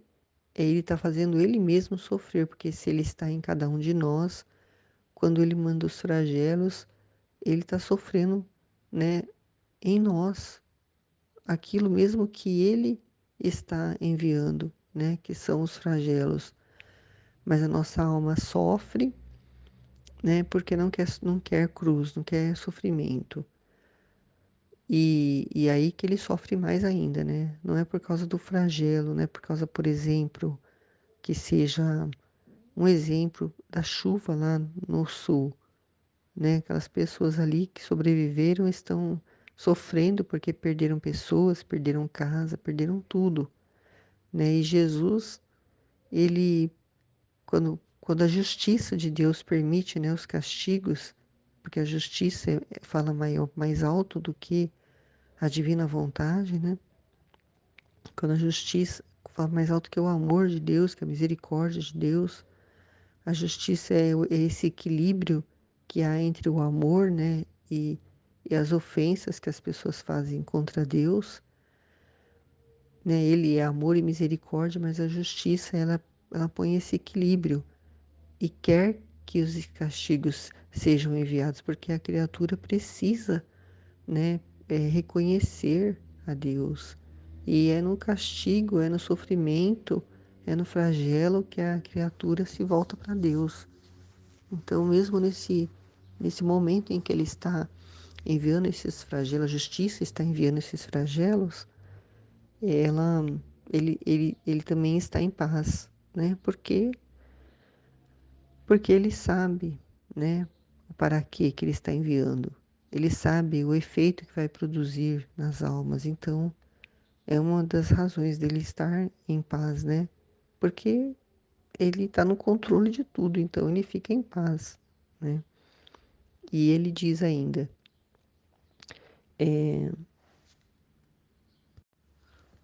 ele está fazendo ele mesmo sofrer, porque se ele está em cada um de nós, quando ele manda os flagelos, ele está sofrendo, né? Em nós, aquilo mesmo que ele está enviando, né? Que são os flagelos. Mas a nossa alma sofre, né? Porque não quer cruz, não quer sofrimento. E aí que ele sofre mais ainda, né? Não é por causa do flagelo, não é por causa, por exemplo, que seja um exemplo da chuva lá no sul, né? Aquelas pessoas ali que sobreviveram estão sofrendo porque perderam pessoas, perderam casa, perderam tudo, né? E Jesus, ele, quando a justiça de Deus permite, né, os castigos, porque a justiça fala mais alto do que a divina vontade, né? Quando a justiça fala mais alto que o amor de Deus, que a misericórdia de Deus, a justiça é esse equilíbrio que há entre o amor, né, e as ofensas que as pessoas fazem contra Deus, né? Ele é amor e misericórdia, mas a justiça ela põe esse equilíbrio e quer que os castigos sejam enviados, porque a criatura precisa, né, reconhecer a Deus. E é no castigo, é no sofrimento, é no flagelo que a criatura se volta para Deus. Então, mesmo nesse momento em que ele está enviando esses flagelos, a justiça está enviando esses flagelos, ela, ele também está em paz, né? Porque ele sabe, né, o para quê que ele está enviando. Ele sabe o efeito que vai produzir nas almas. Então, é uma das razões dele estar em paz, né? Porque ele está no controle de tudo, então ele fica em paz, né? E ele diz ainda,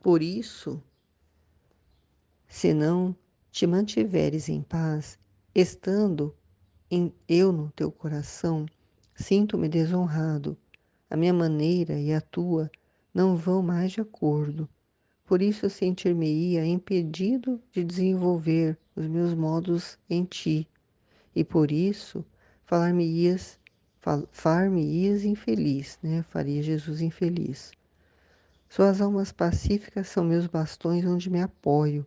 por isso, se não te mantiveres em paz, estando eu no teu coração, sinto-me desonrado. A minha maneira e a tua não vão mais de acordo. Por isso eu sentir-me-ia impedido de desenvolver os meus modos em ti, e por isso far-me-ias infeliz, né? Faria Jesus infeliz. Suas almas pacíficas são meus bastões onde me apoio,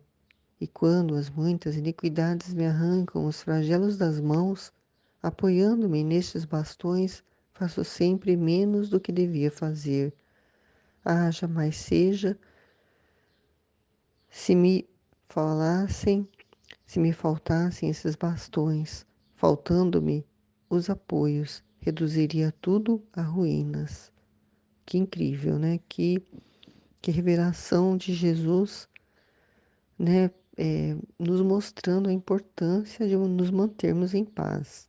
e quando as muitas iniquidades me arrancam os flagelos das mãos, apoiando-me nestes bastões, faço sempre menos do que devia fazer. Ah, jamais seja, se me falassem, se me faltassem esses bastões, faltando-me os apoios, reduziria tudo a ruínas. Que incrível, né? Que revelação de Jesus, né? Nos mostrando a importância de nos mantermos em paz.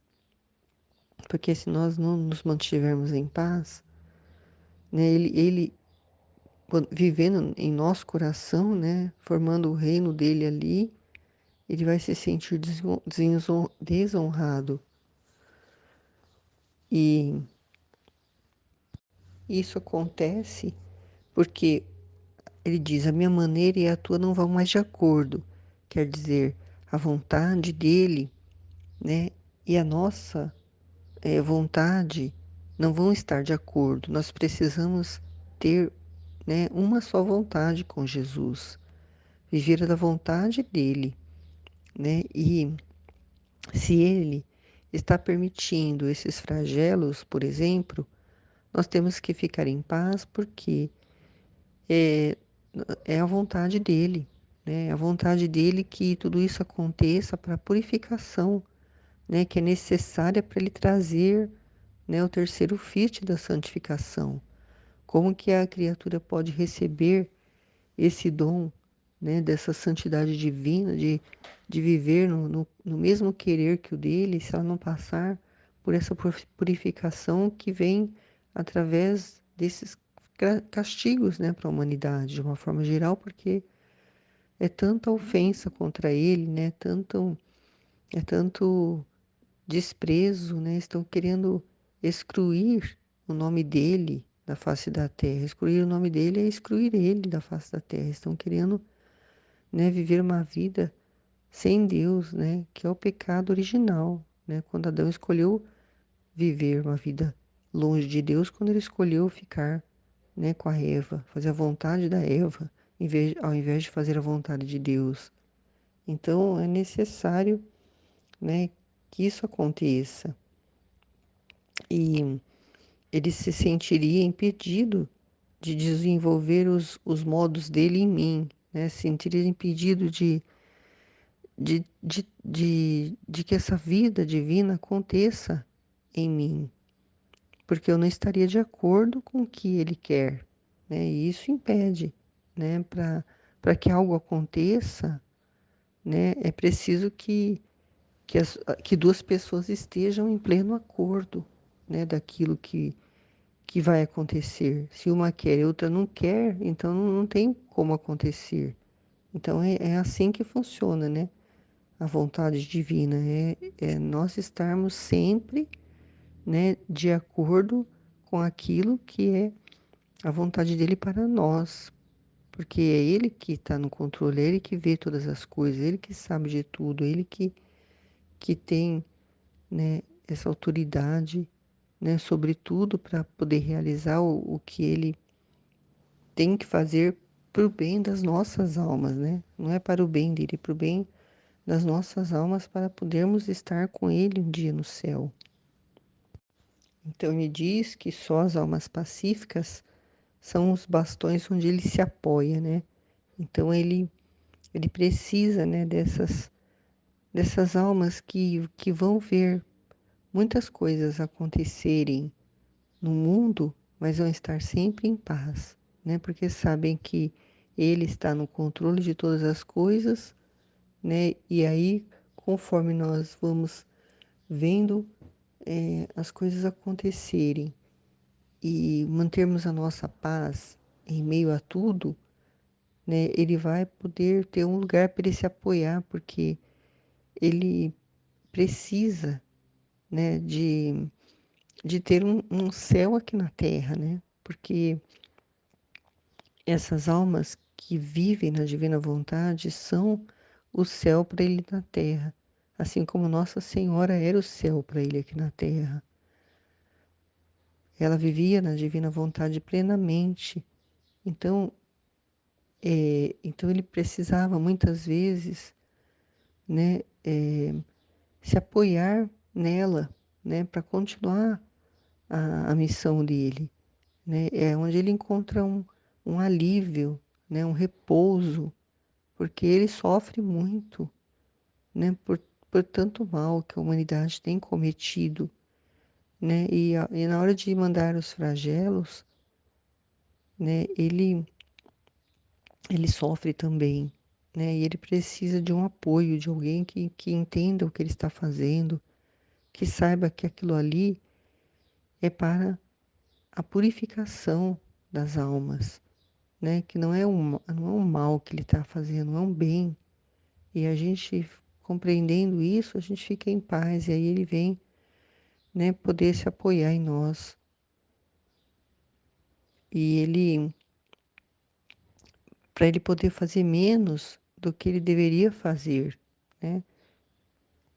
Porque se nós não nos mantivermos em paz, né? Vivendo em nosso coração, né? Formando o reino dele ali, ele vai se sentir desonrado. E isso acontece porque ele diz: a minha maneira e a tua não vão mais de acordo. Quer dizer, a vontade dele, né, e a nossa vontade não vão estar de acordo. Nós precisamos ter, né, uma só vontade com Jesus, viver da vontade dele, né? E se ele está permitindo esses flagelos, por exemplo, nós temos que ficar em paz porque é, é a vontade dele, né? É a vontade dele que tudo isso aconteça para a purificação né, que é necessária para ele trazer, né, o terceiro fit da santificação. Como que a criatura pode receber esse dom, né, dessa santidade divina, de viver no mesmo querer que o dele, se ela não passar por essa purificação que vem através desses castigos, né, para a humanidade, de uma forma geral, porque é tanta ofensa contra ele, né, é tanto desprezo, né, estão querendo excluir o nome dele da face da terra. Excluir o nome dele é excluir ele da face da terra. Estão querendo, né, viver uma vida sem Deus, né, que é o pecado original, né? Quando Adão escolheu viver uma vida longe de Deus, quando ele escolheu ficar, né, com a Eva, fazer a vontade da Eva, ao invés de fazer a vontade de Deus. Então é necessário, né, que isso aconteça. E ele se sentiria impedido de desenvolver os modos dele em mim, né? Se sentiria impedido de que essa vida divina aconteça em mim, porque eu não estaria de acordo com o que ele quer, né? E isso impede, né? Para que algo aconteça, né? É preciso que duas pessoas estejam em pleno acordo, né? Daquilo que vai acontecer. Se uma quer e outra não quer, então não tem como acontecer. Então é assim que funciona, né? A vontade divina é nós estarmos sempre, né, de acordo com aquilo que é a vontade dele para nós, porque é ele que está no controle, é ele que vê todas as coisas, é ele que sabe de tudo, é ele que tem, né, essa autoridade, né, sobre tudo para poder realizar o que ele tem que fazer para o bem das nossas almas, né? Não é para o bem dele, é para o bem das nossas almas para podermos estar com ele um dia no céu. Então ele diz que só as almas pacíficas são os bastões onde ele se apoia, né? Então ele precisa, né, dessas almas que vão ver muitas coisas acontecerem no mundo, mas vão estar sempre em paz, né? Porque sabem que ele está no controle de todas as coisas, né? E aí, conforme nós vamos vendo as coisas acontecerem e mantermos a nossa paz em meio a tudo, né? Ele vai poder ter um lugar para ele se apoiar, porque ele precisa, né, de ter um céu aqui na terra, né? Porque essas almas que vivem na divina vontade são o céu para ele na terra, assim como Nossa Senhora era o céu para ele aqui na terra. Ela vivia na divina vontade plenamente. Então, então ele precisava muitas vezes, né, se apoiar nela, né, para continuar a missão dele, né? É onde ele encontra um alívio, né, um repouso, porque ele sofre muito, né, por tanto mal que a humanidade tem cometido, né? E na hora de mandar os flagelos, né, ele sofre também, né? E ele precisa de um apoio, de alguém que entenda o que ele está fazendo, que saiba que aquilo ali é para a purificação das almas, né? Que não é um mal que ele está fazendo, é um bem. E a gente compreendendo isso, a gente fica em paz, e aí ele vem, né, poder se apoiar em nós. E ele, para ele poder fazer menos do que ele deveria fazer, né?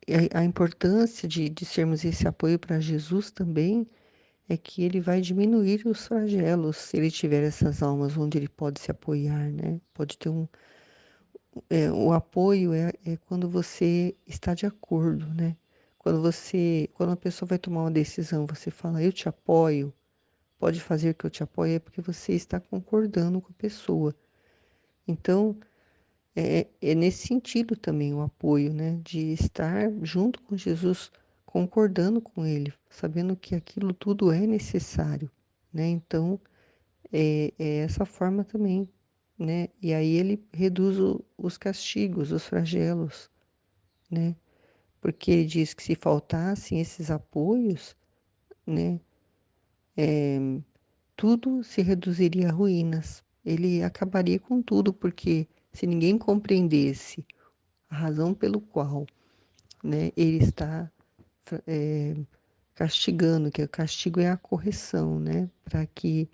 E a importância de sermos esse apoio para Jesus também é que ele vai diminuir os flagelos se ele tiver essas almas onde ele pode se apoiar, né? Pode ter o apoio é quando você está de acordo, né? Quando a pessoa vai tomar uma decisão, você fala, eu te apoio, pode fazer que eu te apoie, é porque você está concordando com a pessoa. Então, é nesse sentido também o apoio, né? De estar junto com Jesus concordando com ele, sabendo que aquilo tudo é necessário, né? Então, é essa forma também, né? E aí ele reduz os castigos, os flagelos, né? Porque ele diz que se faltassem esses apoios, né? Tudo se reduziria a ruínas. Ele acabaria com tudo, porque se ninguém compreendesse a razão pelo qual, né, ele está castigando, que o castigo é a correção, né, para que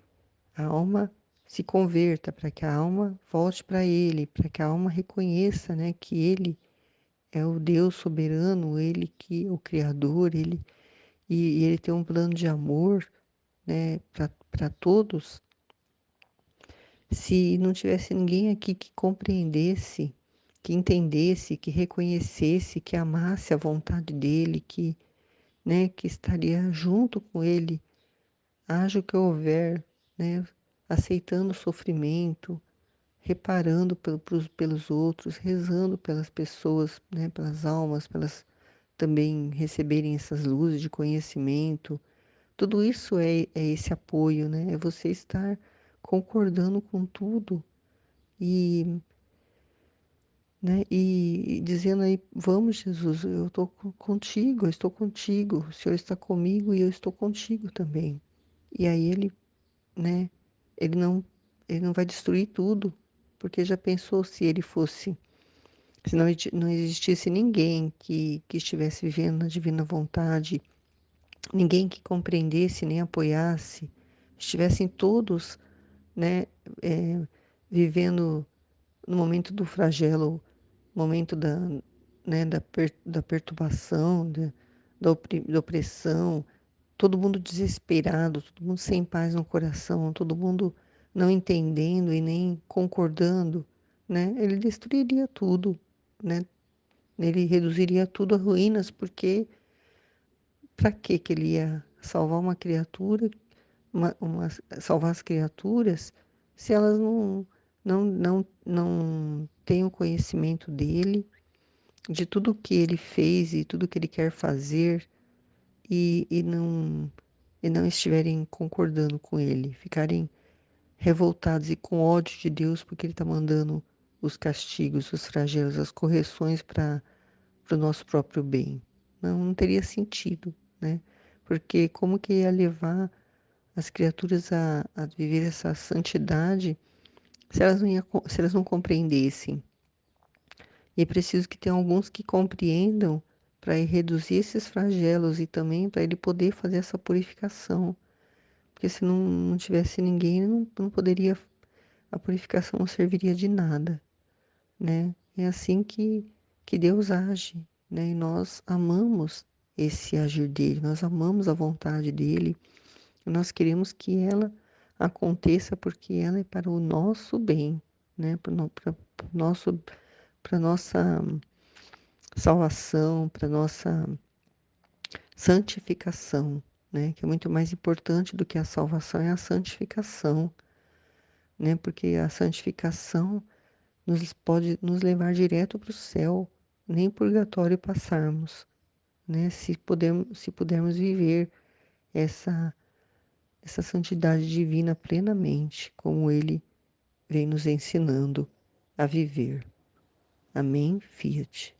a alma se converta, para que a alma volte para ele, para que a alma reconheça, né, que ele é o Deus soberano, ele que é o Criador, e ele tem um plano de amor, né, para todos. Se não tivesse ninguém aqui que compreendesse, que entendesse, que reconhecesse, que amasse a vontade dele, que, né, que estaria junto com ele, haja o que houver, né, aceitando o sofrimento, reparando pelos outros, rezando pelas pessoas, né, pelas almas, pelas também receberem essas luzes de conhecimento. Tudo isso é esse apoio, né? É você estar concordando com tudo e, né, e dizendo aí, vamos, Jesus, eu estou contigo, eu estou contigo, o Senhor está comigo e eu estou contigo também. E aí ele, né, ele não, ele não vai destruir tudo, porque já pensou se ele fosse, se não existisse ninguém que estivesse vivendo na divina vontade, ninguém que compreendesse nem apoiasse, estivessem todos, né, é, vivendo no momento do flagelo, momento né, da perturbação, da opressão, todo mundo desesperado, todo mundo sem paz no coração, todo mundo não entendendo e nem concordando, né? Ele destruiria tudo, né? Ele reduziria tudo a ruínas, porque para que ele ia salvar uma criatura, salvar as criaturas, se elas não têm o conhecimento dele, de tudo que ele fez e tudo que ele quer fazer e, e não, e não estiverem concordando com ele, ficarem revoltados e com ódio de Deus porque ele está mandando os castigos, os flagelos, as correções para o nosso próprio bem. Não teria sentido, né? Porque como que ia levar as criaturas a viver essa santidade se elas não compreendessem? E é preciso que tenha alguns que compreendam para reduzir esses flagelos e também para ele poder fazer essa purificação. Porque se não tivesse ninguém, não poderia, a purificação não serviria de nada, né? É assim que Deus age, né? E nós amamos esse agir dele, nós amamos a vontade dele, e nós queremos que ela aconteça porque ela é para o nosso bem, né? Para o nosso, para nossa salvação, para nossa santificação, né? Que é muito mais importante do que a salvação é a santificação, né? Porque a santificação pode nos levar direto para o céu, nem purgatório passarmos, né? Se pudermos viver essa essa santidade divina plenamente, como ele vem nos ensinando a viver. Amém, Fiat.